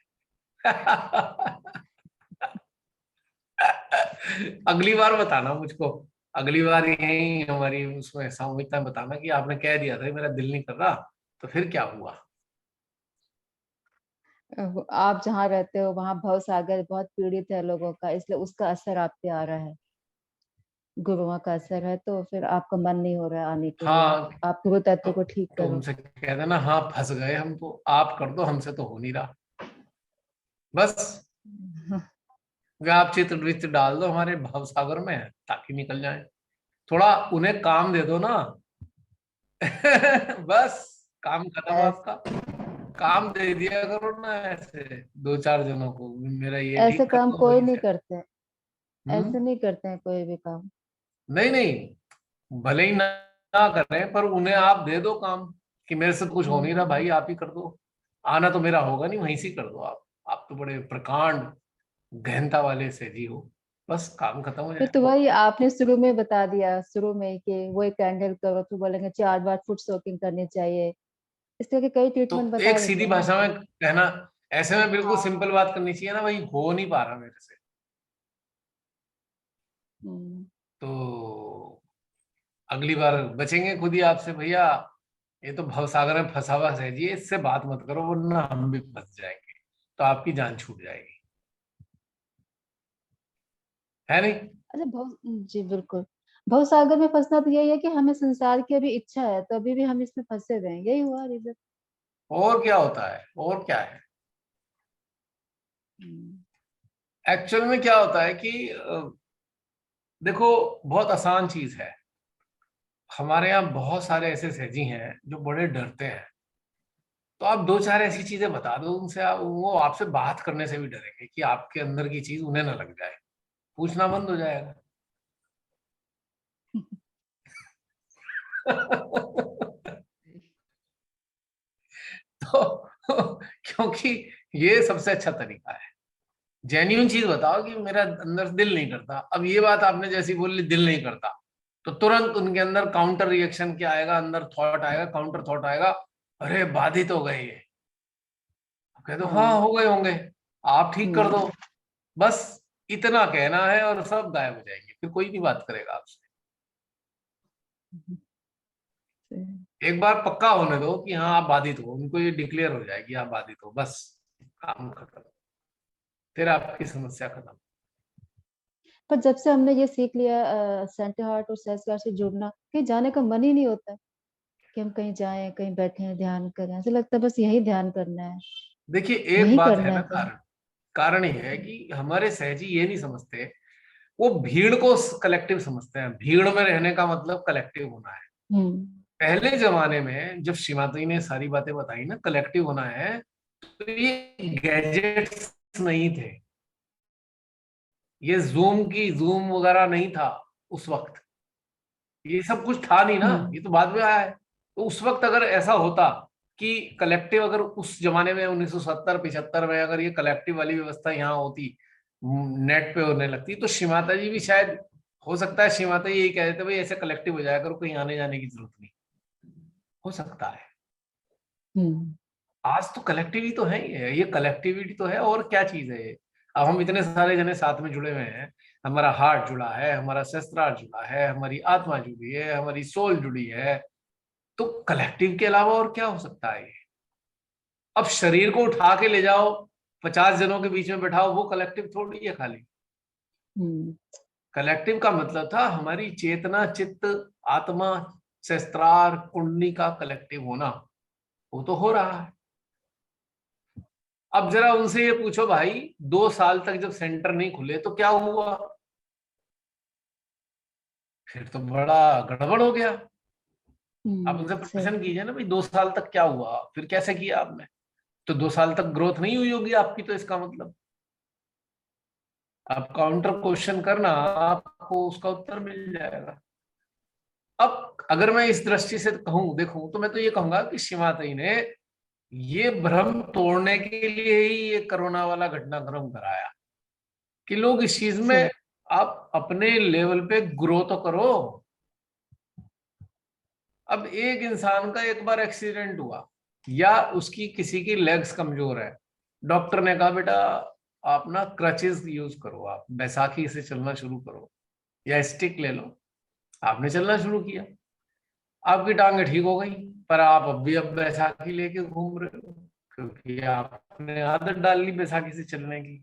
अगली बार बताना मुझको, अगली बार यही हमारी उसमें सामूहिकता में बताना कि आपने कह दिया था मेरा दिल नहीं कर रहा, तो फिर क्या हुआ। आप जहाँ रहते हो वहां भव सागर बहुत पीड़ित है लोगों का, इसलिए उसका असर आप पे आ रहा है, गुरुओं का असर है, तो फिर आपका मन नहीं हो रहा है आने के लिए, हाँ, आप गुरु तत्व को ठीक तो करो। उनसे कह देना हाँ फंस गए हम, तो आप कर दो, हमसे तो हो नहीं रहा, बस वे आप चित्र वित्र डाल दो हमारे भव सागर में ताकि निकल जाए, थोड़ा उन्हें काम दे दो ना। बस काम खत्म ऐस, आपका, काम दे दिया करो ना ऐसे दो चार जनों को, मेरा ये ऐसे ठीक कर काम दो कोई वही नहीं से। करते, ऐसे हम्म। नहीं करते हैं कोई भी काम। नहीं नहीं, भले ही ना करें पर उन्हें आप दे दो काम, कि मेरे से तो कुछ हो नहीं रहा हम्म। भाई, आप ही कर दो, आना तो मेरा होगा नहीं, वहीं से कर दो आप तो बड़े प्रकांड गहनता वाले से जी हो, बस काम खत्म हो फिर तो जाएगा। वही आपने शुरू में बता दिया, शुरू में कि वो एक कैंडल करो, फिर बोलेंगे 4 बार फुट सोकिंग करनी चाहिए, इस तरह के कई तो ट्रीटमेंट बता एक देते सीधी हैं ना भाषा फिर। में कहना, ऐसे में बिल्कुल हाँ। सिंपल बात करनी चाहिए ना, वही हो नहीं पा रहा मेरे से, हम्म। तो अगली बार बचेंगे खुद ही आपसे, भैया ये तो भवसागर में फंसा हुआ है जी, इससे बात मत करो वरना हम भी फंस जाएंगे, तो आपकी जान छूट जाएगी, है नहीं? अच्छा भव, जी बिल्कुल, भव सागर में फंसना तो यही है कि हमें संसार की अभी इच्छा है तो अभी भी हम इसमें फंसे हुए हैं, यही हुआ रीजन। और क्या होता है, और क्या है? एक्चुअल में क्या होता है कि देखो बहुत आसान चीज है, हमारे यहाँ बहुत सारे ऐसे सहजी हैं जो बड़े डरते हैं, तो आप दो चार ऐसी चीजें बता दो उनसे, वो आपसे बात करने से भी डरेंगे कि आपके अंदर की चीज उन्हें ना लग जाए, पूछना बंद हो जाएगा। तो क्योंकि ये सबसे अच्छा तरीका है। जेन्युइन चीज बताओ कि मेरा अंदर दिल नहीं करता। अब ये बात आपने जैसी बोली दिल नहीं करता, तो तुरंत उनके अंदर काउंटर रिएक्शन क्या आएगा, अंदर थॉट आएगा, काउंटर थॉट आएगा, अरे बाधित हो गए ये। कह दो हाँ हो गए होंगे, आप ठीक कर दो, बस इतना कहना है और सब गायब हो जाएंगे, फिर कोई नहीं बात करेगा आपसे। एक बार पक्का होने दो कि हाँ आप बाधित हो, उनको ये डिक्लेयर हो जाएगी आप बाधित हो, बस काम खत्म, फिर आपकी समस्या खत्म। पर जब से हमने ये सीख लिया सेंटर हार्ट और सहस्त्र से जुड़ना, कहीं जाने का मन ही नहीं होता कि हम कहीं जाएं, कहीं बैठे ध्यान करें। ऐसा लगता है बस यही ध्यान करना है, देखिए एक यही बात करना है ना, है। कारण ये है कि हमारे सहजी ये नहीं समझते, वो भीड़ को कलेक्टिव समझते हैं। भीड़ में रहने का मतलब कलेक्टिव होना है। पहले जमाने में जब श्रीमाता ने सारी बातें बताई ना, कलेक्टिव होना है, तो ये गैजेट्स नहीं थे, ये जूम वगैरह नहीं था उस वक्त, ये सब कुछ था नहीं ना, ये तो बाद में आया है। तो उस वक्त अगर ऐसा होता कि कलेक्टिव, अगर उस जमाने में 1970-75 में अगर ये कलेक्टिव वाली व्यवस्था यहाँ होती, नेट पे होने लगती, तो श्रीमाता जी भी शायद, हो सकता है श्रीमाता जी यही कह देते भाई ऐसे कलेक्टिव हो जाया करो, कहीं आने जाने की जरूरत नहीं, हो सकता है। आज तो कलेक्टिविटी तो है ही है, ये कलेक्टिविटी तो है, और क्या चीज है ये। अब हम इतने सारे जने साथ में जुड़े हुए हैं, हमारा हार्ट जुड़ा है, हमारा शस्त्रार जुड़ा है, हमारी आत्मा जुड़ी है, हमारी सोल जुड़ी है, तो कलेक्टिव के अलावा और क्या हो सकता है ये। अब शरीर को उठा के ले जाओ, 50 जनों के बीच में बैठाओ, वो कलेक्टिव थोड़ी है खाली। कलेक्टिव का मतलब था हमारी चेतना, चित्त, आत्मा, शस्त्रार, कुंडली का कलेक्टिव होना, वो तो हो रहा है। अब जरा उनसे ये पूछो भाई, 2 साल तक जब सेंटर नहीं खुले तो क्या हुआ, फिर तो बड़ा गड़बड़ हो गया। आप उनसे प्रश्न कीजिए ना भाई 2 साल तक क्या हुआ, फिर कैसे किया आपने, तो 2 साल तक ग्रोथ नहीं हुई होगी आपकी, तो इसका मतलब आप काउंटर क्वेश्चन करना, आपको उसका उत्तर मिल जाएगा। अब अगर मैं इस दृष्टि से कहूं, देखूं, तो मैं तो ये कहूंगा कि श्रीमाता ने ये भ्रम तोड़ने के लिए ही ये कोरोना वाला घटनाक्रम कराया कि लोग इस चीज में आप अपने लेवल पे ग्रो तो करो। अब एक इंसान का एक बार एक्सीडेंट हुआ, या उसकी किसी की लेग्स कमजोर है, डॉक्टर ने कहा बेटा आप ना क्रचेस यूज करो, आप बैसाखी से चलना शुरू करो या स्टिक ले लो। आपने चलना शुरू किया, आपकी टांगे ठीक हो गई, पर आप अब बैसाखी लेके घूम रहे हो, क्योंकि आपने आदत डाल ली बैसाखी से चलने की।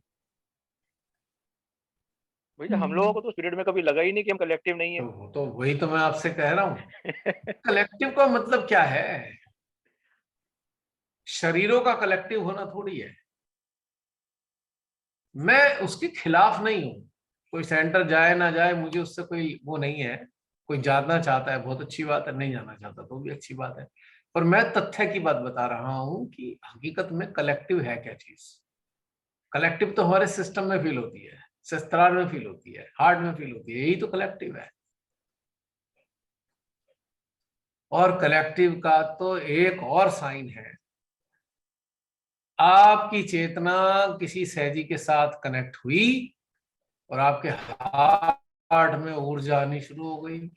भैया हम लोगों को तो स्पिरिट में कभी लगा ही नहीं कि हम कलेक्टिव नहीं है। तो वही तो मैं आपसे कह रहा हूँ, कलेक्टिव का मतलब क्या है, शरीरों का कलेक्टिव होना थोड़ी है। मैं उसके खिलाफ नहीं हूं, कोई सेंटर जाए ना जाए मुझे उससे कोई वो नहीं है। कोई जाना चाहता है बहुत अच्छी बात है, नहीं जाना चाहता तो भी अच्छी बात है, पर मैं तथ्य की बात बता रहा हूं कि हकीकत में कलेक्टिव है क्या चीज। कलेक्टिव तो हमारे सिस्टम में फील होती है, शस्त्रार में फील होती है, हार्ट में फील होती है, यही तो कलेक्टिव है। और कलेक्टिव का तो एक और साइन है, आपकी चेतना किसी सहजी के साथ कनेक्ट हुई और आपके हार्ट में ऊर्जा आनी शुरू हो गई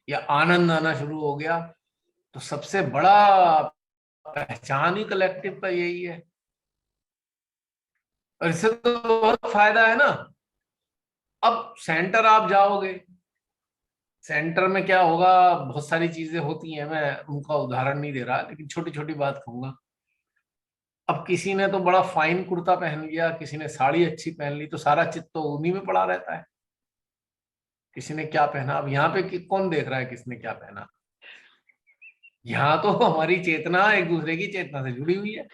या आनंद आना शुरू हो गया, तो सबसे बड़ा पहचान ही कलेक्टिव का यही है। और इससे तो बहुत फायदा है ना। अब सेंटर आप जाओगे, सेंटर में क्या होगा, बहुत सारी चीजें होती हैं, मैं उनका उदाहरण नहीं दे रहा, लेकिन छोटी छोटी बात कहूंगा। अब किसी ने तो बड़ा फाइन कुर्ता पहन लिया, किसी ने साड़ी अच्छी पहन ली, तो सारा चित्त तो उन्हीं में पड़ा रहता है। किसी ने क्या पहना, अब यहाँ पे कौन देख रहा है किसने क्या पहना, यहाँ तो हमारी चेतना एक दूसरे की चेतना से जुड़ी हुई है।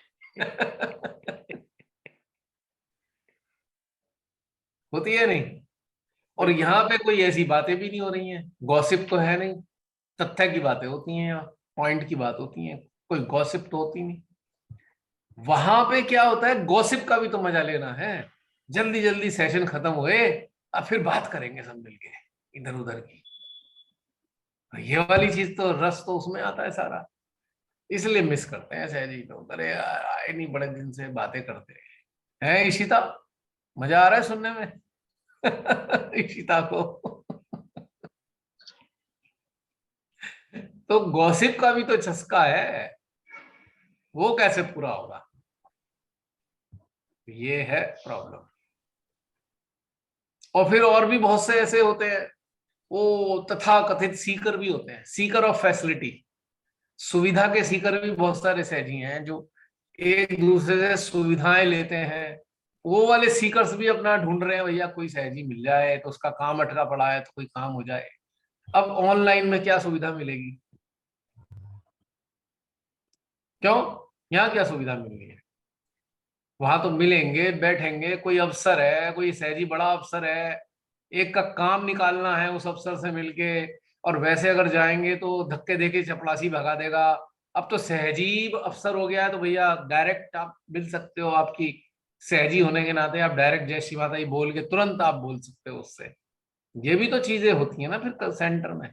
होती है नहीं। और यहाँ पे कोई ऐसी बातें भी नहीं हो रही हैं, गॉसिप तो है नहीं, तथ्य की बातें होती हैं, पॉइंट की बात होती है, कोई गॉसिप तो होती नहीं। वहां पे क्या होता है, गॉसिप का भी तो मजा लेना है। जल्दी जल्दी सेशन खत्म हुए, अब फिर बात करेंगे सब मिलके इधर उधर की। ये वाली चीज तो रस तो उसमें आता है सारा, इसलिए मिस करते हैं सहज जी लोग। अरे यार आए नहीं, बड़े दिन से बातें करते हैं। इशिता, मजा आ रहा है सुनने में? इशिता को तो गॉसिप का भी तो चस्का है, वो कैसे पूरा होगा? ये है प्रॉब्लम। और फिर और भी बहुत से ऐसे होते हैं, वो तथा कथित सीकर भी होते हैं, सीकर ऑफ फैसिलिटी, सुविधा के सीकर भी बहुत सारे सहजी हैं जो एक दूसरे से सुविधाएं लेते हैं। वो वाले सीकर्स भी अपना ढूंढ रहे हैं, भैया कोई सहजी मिल जाए तो उसका काम अटका पड़ा है तो कोई काम हो जाए। अब ऑनलाइन में क्या सुविधा मिलेगी? क्यों, यहाँ क्या सुविधा मिलनी है? वहां तो मिलेंगे, बैठेंगे, कोई अफसर है, कोई सहजी बड़ा अफसर है, एक का काम निकालना है उस अफसर से मिलके, और वैसे अगर जाएंगे तो धक्के देके चपरासी भगा देगा। अब तो सहजीब अफसर हो गया है तो भैया डायरेक्ट आप मिल सकते हो, आपकी सहजी होने के नाते आप डायरेक्ट जय श्री माता जी बोल के तुरंत आप बोल सकते हो उससे। ये भी तो चीजें होती है ना फिर सेंटर में।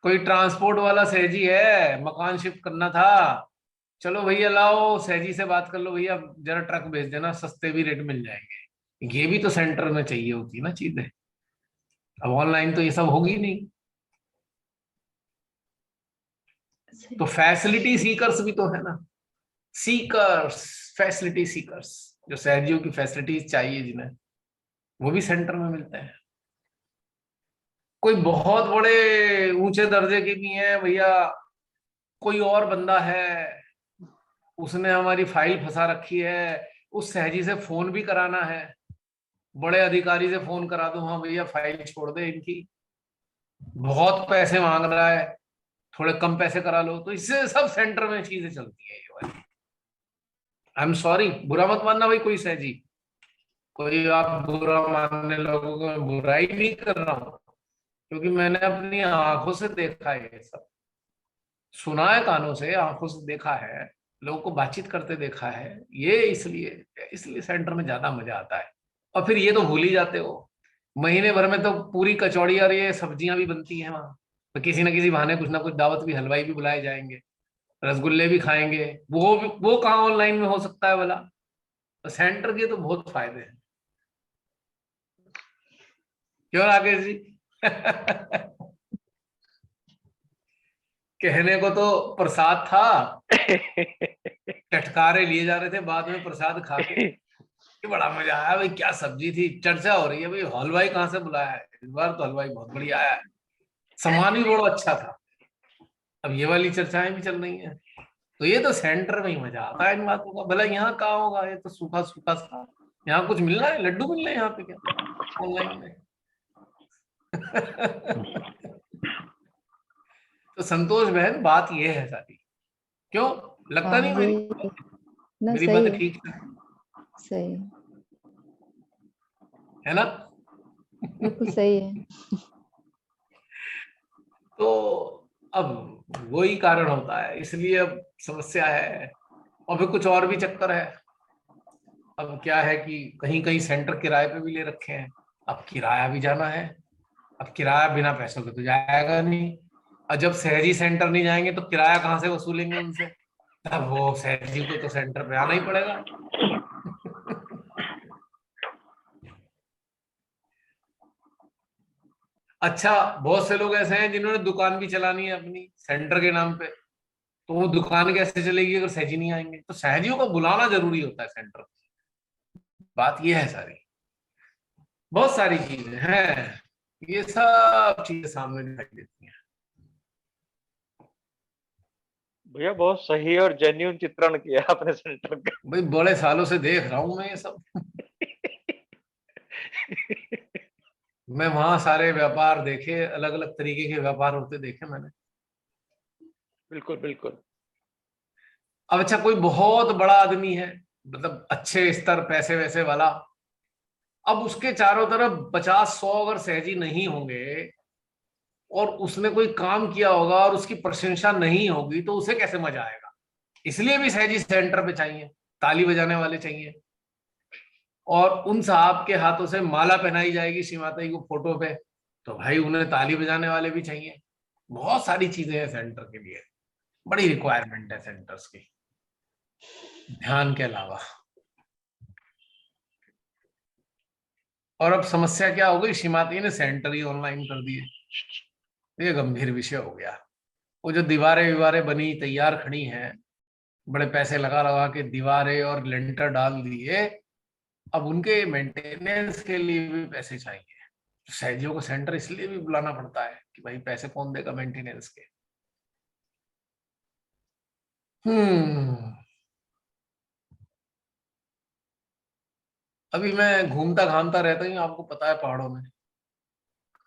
कोई ट्रांसपोर्ट वाला सहजी है, मकान शिफ्ट करना था, चलो भैया लाओ सहजी से बात कर लो, भैया जरा ट्रक भेज देना, सस्ते भी रेट मिल जाएंगे। ये भी तो सेंटर में चाहिए होती है ना चीजें। अब ऑनलाइन तो ये सब होगी नहीं। तो फैसिलिटी सीकर्स भी तो है ना, सीकर्स, फैसिलिटी सीकर्स, जो सहजियों की फैसिलिटीज चाहिए जिन्हें, वो भी सेंटर में मिलते हैं। कोई बहुत बड़े ऊंचे दर्जे के भी हैं भैया, कोई और बंदा है उसने हमारी फाइल फंसा रखी है, उस सहजी से फोन भी कराना है, बड़े अधिकारी से फोन करा दो, हाँ भैया फाइल छोड़ दे इनकी, बहुत पैसे मांग रहा है, थोड़े कम पैसे करा लो। तो इससे सब सेंटर में चीजें चलती है ये वाली। आई एम सॉरी, बुरा मत मानना भाई कोई सहजी, कोई आप बुरा मानने लोगों को मैं बुराई नहीं कर रहा हूं, क्योंकि मैंने अपनी आंखों से देखा है ये सब, सुना है कानों से, आंखों से देखा है, लोगों को बातचीत करते देखा है। ये इसलिए इसलिए सेंटर में ज्यादा मजा आता है। और फिर ये तो भूल ही जाते हो, महीने भर में तो पूरी कचौड़ी और ये सब्जियां भी बनती हैं वहां, तो किसी न किसी बहाने कुछ ना कुछ दावत भी, हलवाई भी बुलाए जाएंगे, रसगुल्ले भी खाएंगे। वो कहाँ ऑनलाइन में हो सकता है भला? तो सेंटर के तो बहुत फायदे हैं। क्यों राकेश जी? कहने को तो प्रसाद था, चटकारे लिए जा रहे थे, बाद में प्रसाद खा के बड़ा मजा आया भाई, क्या सब्जी थी। चर्चा हो रही है भाई हलवाई कहाँ से बुलाया है, इस बार तो हलवाई बहुत बढ़िया आया है, सामान भी बड़ा अच्छा था। अब ये वाली चर्चाएं भी चल रही हैं। तो ये तो सेंटर में ही मजा आता है इन बातों का। भला यहाँ कहाँ होगा, ये तो सूखा सूखा सा, यहाँ कुछ मिल रहा है, लड्डू मिल रहे हैं यहाँ पे क्या ऑनलाइन में? तो संतोष बहन बात ये है सारी, क्यों लगता हाँ नहीं मेरी सही बात है, ठीक है सही है ना? बिल्कुल सही है। तो अब वही कारण होता है, इसलिए अब समस्या है। और फिर कुछ और भी चक्कर है। अब क्या है कि कहीं कहीं सेंटर किराए पे भी ले रखे हैं, अब किराया भी जाना है। अब किराया बिना पैसों के तो जाएगा नहीं, और जब सहजी सेंटर नहीं जाएंगे तो किराया कहाँ से वसूलेंगे उनसे? तब वो सहजी को तो सेंटर पे आना ही पड़ेगा। अच्छा, बहुत से लोग ऐसे हैं जिन्होंने दुकान भी चलानी है अपनी सेंटर के नाम पे, तो वो दुकान कैसे चलेगी अगर सहजी नहीं आएंगे? तो सहजियों को बुलाना जरूरी होता है सेंटर। बात ये है सारी, बहुत सारी चीजें हैं, ये सब चीजें सामने दिखाई देती हैं। भैया बहुत सही और जेन्युइन चित्रण किया आपने सेंटर का। भाई बड़े सालों से देख रहा हूं मैं ये सब। मैं वहां सारे व्यापार देखे, अलग अलग तरीके के व्यापार होते देखे मैंने। बिल्कुल बिल्कुल। अब अच्छा, कोई बहुत बड़ा आदमी है, मतलब अच्छे स्तर पैसे वैसे वाला, अब उसके चारों तरफ 50-100 अगर सहजी नहीं होंगे और उसने कोई काम किया होगा और उसकी प्रशंसा नहीं होगी तो उसे कैसे मजा आएगा। इसलिए भी सहजी सेंटर पे चाहिए, ताली बजाने वाले चाहिए, और उन साहब के हाथों से माला पहनाई जाएगी श्री माता जी को फोटो पे, तो भाई उन्हें ताली बजाने वाले भी चाहिए। बहुत सारी चीजें हैं सेंटर के लिए, बड़ी रिक्वायरमेंट है सेंटर्स की, ध्यान के अलावा। और अब समस्या क्या हो गई, श्री माता जी ने सेंटर ही ऑनलाइन कर दिए, ये गंभीर विषय हो गया। वो जो दीवारें विवारें बनी तैयार खड़ी हैं, बड़े पैसे लगा लगा के दीवारें और लेंटर डाल दिए, अब उनके मेंटेनेंस के लिए भी पैसे चाहिए। सहजियों को सेंटर इसलिए भी बुलाना पड़ता है कि भाई पैसे कौन देगा मेंटेनेंस के। अभी मैं घूमता घामता रहता हूँ, आपको पता है पहाड़ों में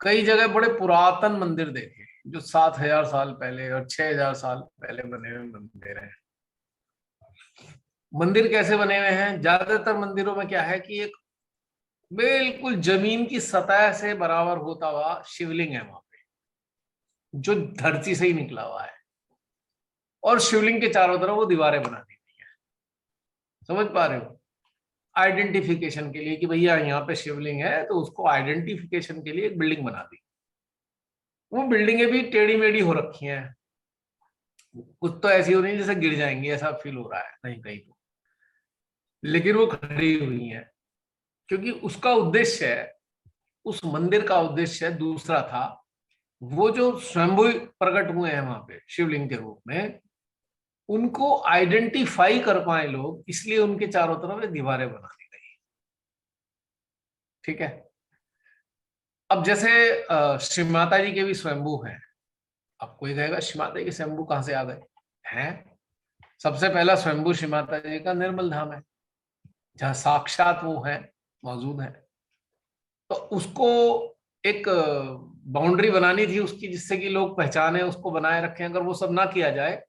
कई जगह बड़े पुरातन मंदिर देखे जो 7000 साल पहले और 6000 साल पहले बने हुए मंदिर हैं। मंदिर कैसे बने हुए हैं, ज्यादातर मंदिरों में क्या है कि एक बिल्कुल जमीन की सतह से बराबर होता हुआ शिवलिंग है वहां पे, जो धरती से ही निकला हुआ है, और शिवलिंग के चारों तरफ वो दीवारें बना दी गई है। समझ पा रहे हो, आइडेंटिफिकेशन के लिए कि भैया यहाँ पे शिवलिंग है, तो उसको आइडेंटिफिकेशन के लिए एक बिल्डिंग बना दी। वो बिल्डिंगें भी टेढ़ी मेढ़ी हो रखी हैं, कुछ तो ऐसी हो रही है जैसे गिर जाएंगी, ऐसा फील हो रहा है कहीं कहीं तो, लेकिन वो खड़ी हुई है क्योंकि उसका उद्देश्य है, उस मंदिर का उद्देश्य दूसरा था। वो जो स्वयंभू प्रकट हुए हैं वहां पे शिवलिंग के रूप में, उनको आइडेंटिफाई कर पाए लोग, इसलिए उनके चारों तरफ दीवारें बना दी गई। ठीक है, अब जैसे श्री माता जी के भी स्वयंभू हैं। अब कोई कहेगा श्री माता जी के स्वयंभू कहां से आ गए हैं? सबसे पहला स्वयंभू श्री माता जी का निर्मल धाम है, जहां साक्षात वो है, मौजूद है। तो उसको एक बाउंड्री बनानी थी उसकी, जिससे कि लोग पहचाने, उसको बनाए रखें। अगर वो सब ना किया जाए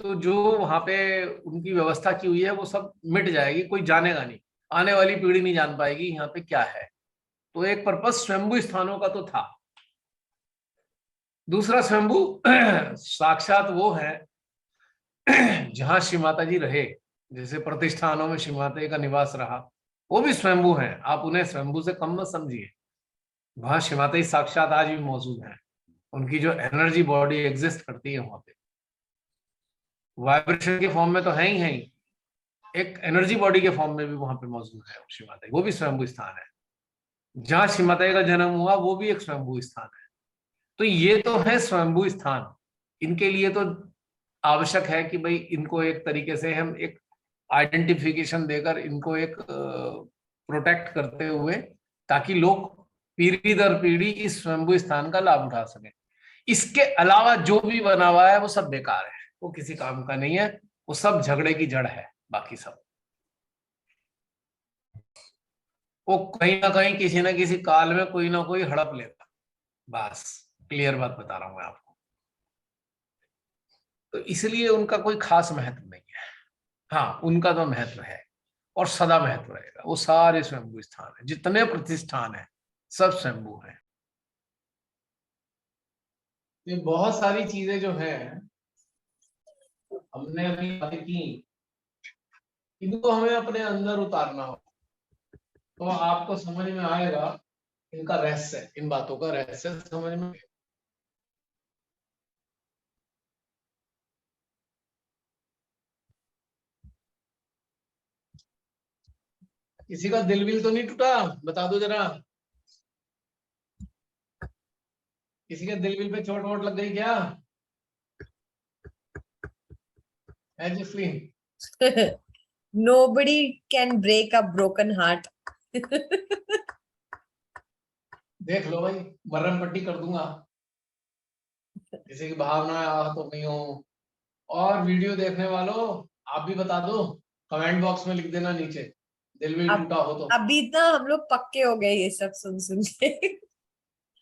तो जो वहां पे उनकी व्यवस्था की हुई है वो सब मिट जाएगी, कोई जानेगा नहीं, आने वाली पीढ़ी नहीं जान पाएगी यहाँ पे क्या है। तो एक पर्पस स्वयंभू स्थानों का तो था। दूसरा स्वयंभू साक्षात वो है जहां श्री माता जी रहे, जैसे प्रतिष्ठानों में श्री माता जी का निवास रहा, वो भी स्वयंभू है। आप उन्हें स्वयंभू से कम मत समझिए, वहां श्री माता जी साक्षात आज भी मौजूद है। उनकी जो एनर्जी बॉडी एग्जिस्ट करती है वहां पे, वाइब्रेशन के फॉर्म में तो है ही, एक एनर्जी बॉडी के फॉर्म में भी वहां पे मौजूद है श्री माता जी। वो भी स्वयंभू स्थान है। जहां श्री माता जी का जन्म हुआ वो भी एक स्वयंभू स्थान है। तो ये तो है स्वयंभू स्थान। इनके लिए तो आवश्यक है कि भाई इनको एक तरीके से हम एक आइडेंटिफिकेशन देकर इनको एक प्रोटेक्ट करते हुए, ताकि लोग पीढ़ी दर पीढ़ी इस स्वयंभू स्थान का लाभ उठा सकें। इसके अलावा जो भी बना हुआ है वो सब बेकार है, वो किसी काम का नहीं है, वो सब झगड़े की जड़ है। बाकी सब वो कहीं ना कहीं किसी ना किसी काल में कोई ना कोई हड़प लेगा, बस क्लियर बात बता रहा हूं मैं आपको। तो इसलिए उनका कोई खास महत्व नहीं है। हाँ, उनका तो महत्व है और सदा महत्व रहेगा। वो सारे स्वयंभू स्थान है, जितने प्रतिष्ठान है सब स्वयंभू है। ये बहुत सारी चीजें जो है हमने अभी बात की, इनको हमें अपने अंदर उतारना हो तो आपको समझ में आएगा इनका रहस्य, इन बातों का रहस्य समझ में। किसी का दिल विल तो नहीं टूटा? बता दो जरा, किसी के दिल विल पे चोट वोट लग गई क्या? है Jasleen? Nobody can break a broken heart. देख लो भाई, मरहम पट्टी कर दूंगा, किसी की भावनाएं आहत हो गई हो। और वीडियो देखने वालों आप भी बता दो, कमेंट बॉक्स में लिख देना नीचे, दिल भी टूटा हो तो। अभी तो हम लोग पक्के हो गए ये सब सुन सुन के।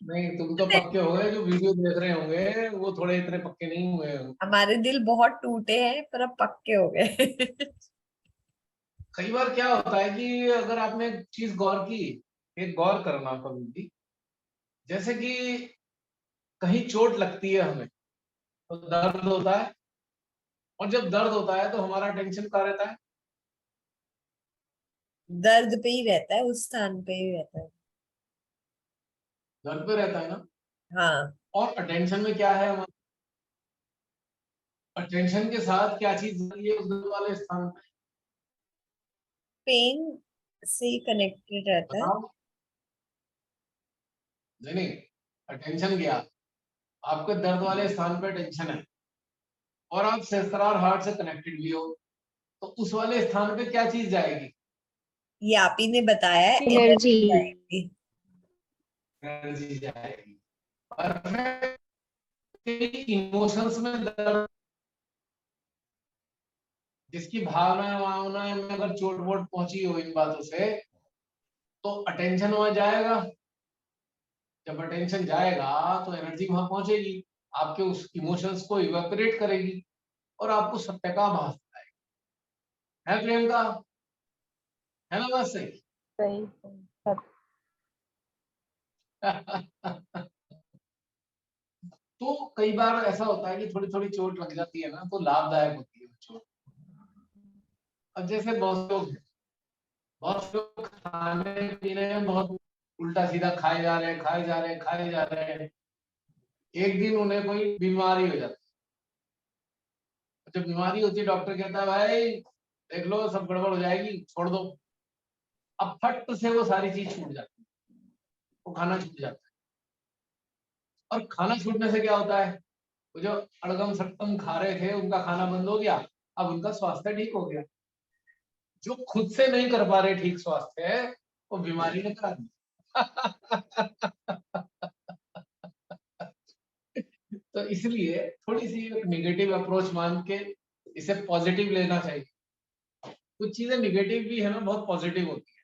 नहीं, तुम तो पक्के हो गए, जो वीडियो देख रहे होंगे वो थोड़े इतने पक्के नहीं हुए। हमारे दिल बहुत टूटे हैं पर अब पक्के हो गए। कई बार क्या होता है कि अगर आपने एक चीज गौर की एक गौर करना कभी भी, जैसे कि कहीं चोट लगती है हमें तो दर्द होता है, और जब दर्द होता है तो हमारा टेंशन कहाँ रहता है? दर्द पे ही रहता है, उस स्थान पे ही रहता है। दर्द पे रहता है ना। हाँ, और अटेंशन में क्या है हमारा? अटेंशन के साथ क्या चीज जुड़ी है उस दर्द वाले स्थान पे? पेन से कनेक्टेड रहता है। बताओ। नहीं, अटेंशन गया, आपके दर्द वाले स्थान पे टेंशन है, और आप सहस्त्रार हार्ट से कनेक्टेड भी हो, तो उस वाले स्थान पे क्या चीज जाएगी? ये आप ही ने बताया है, एनर्जी। एनर्जी जाएगी। एनर्जी जाएगी। और इमोशंस में दर्द, जिसकी भावनाएं में अगर चोट वोट पहुंची हो इन बातों से, तो अटेंशन वहां जाएगा। जब अटेंशन जाएगा तो एनर्जी वहां पहुंचेगी, आपके उस इमोशंस को इवेपोरेट करेगी, और आपको सत्य का आभास है प्रियंका, है ना बात सही? सही सही। तो कई बार ऐसा होता है कि थोड़ी थोड़ी चोट लग जाती है ना, तो लाभदायक होती है वो चोट। अब जैसे बहुत लोग खाने पीने में बहुत उल्टा सीधा खाए जा रहे हैं, खाए जा रहे हैं, खाए जा रहे हैं, एक दिन उन्हें कोई बीमारी हो जाती है। जब बीमारी होती है, डॉक्टर कहता है भाई देख लो सब गड़बड़ हो जाएगी, छोड़ दो। अब फट से वो सारी चीज छूट जाती है, वो खाना छूट जाता है। और खाना छूटने से क्या होता है? वो जो अड़गम सट्टम खा रहे थे उनका खाना बंद हो गया, अब उनका स्वास्थ्य ठीक हो गया। जो खुद से नहीं कर पा रहे ठीक स्वास्थ्य है, वो बीमारी ने करा दी। तो इसलिए थोड़ी सी एक निगेटिव अप्रोच मान के इसे पॉजिटिव लेना चाहिए। कुछ चीजें निगेटिव भी है ना, बहुत पॉजिटिव होती है।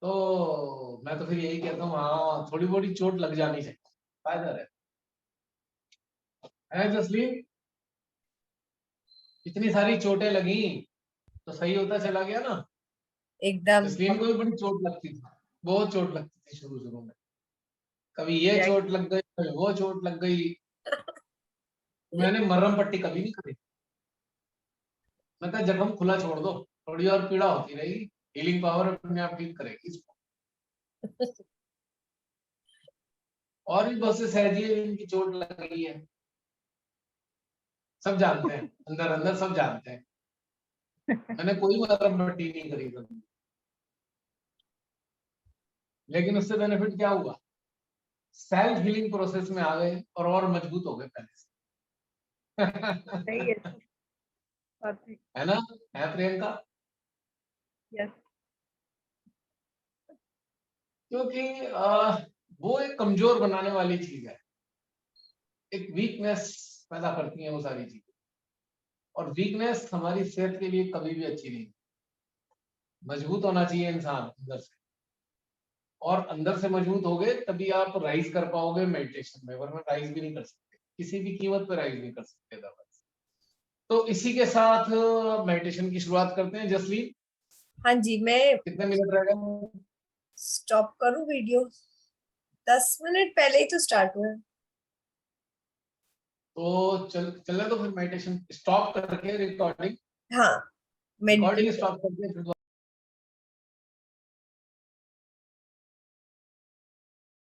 तो मैं तो फिर यही कहता हूँ, हाँ थोड़ी बहुत चोट लग जानी चाहिए, फायदा है जसलीन? इतनी सारी चोटें लगी तो सही होता चला गया ना। एकदम। जसलीन को भी बड़ी चोट लगती थी, बहुत चोट लगती थी शुरू शुरू में, कभी ये चोट लग गई, कभी वो चोट लग गई। मैंने मरहम पट्टी कभी नहीं करी। मैं कहा जख्म खुला छोड़ दो, थोड़ी और पीड़ा होती रहेगी, हीलिंग पावर अपने आप ठीक करेगी इसको। और भी बहुत से सहजिए जिनकी चोट लग गई है, सब जानते हैं, अंदर अंदर सब जानते हैं। मैंने कोई मरहम पट्टी नहीं करी कभी, लेकिन उससे बेनिफिट क्या हुआ? सेल्फ हीलिंग प्रोसेस में आ गए और मजबूत हो गए पहले से। सही है। परफेक्ट। है ना? है प्रियंका? यस। क्योंकि वो एक कमजोर बनाने वाली चीज है, एक वीकनेस पैदा करती है वो सारी चीजें, और वीकनेस हमारी सेहत के लिए कभी भी अच्छी नहीं। मजबूत होना चाहिए इंसान अंदर से, और अंदर से मजबूत हो गए तभी आप राइज कर पाओगे मेडिटेशन में, वरना राइज भी नहीं कर सकते, किसी भी कीमत पर राइज नहीं कर सकते अदरवाइज। तो इसी के साथ मेडिटेशन की शुरुआत करते हैं। जसलीन, हाँ जी, मैं कितने मिनट रह गए? स्टॉप करूँ वीडियो? 10 मिनट पहले ही तो स्टार्ट हुआ है। तो चलने तो फिर मेडिटेशन स्टॉप करके रिकॉर्डिंग, हाँ, रिकॉर्डिंग स्टॉप करके फिर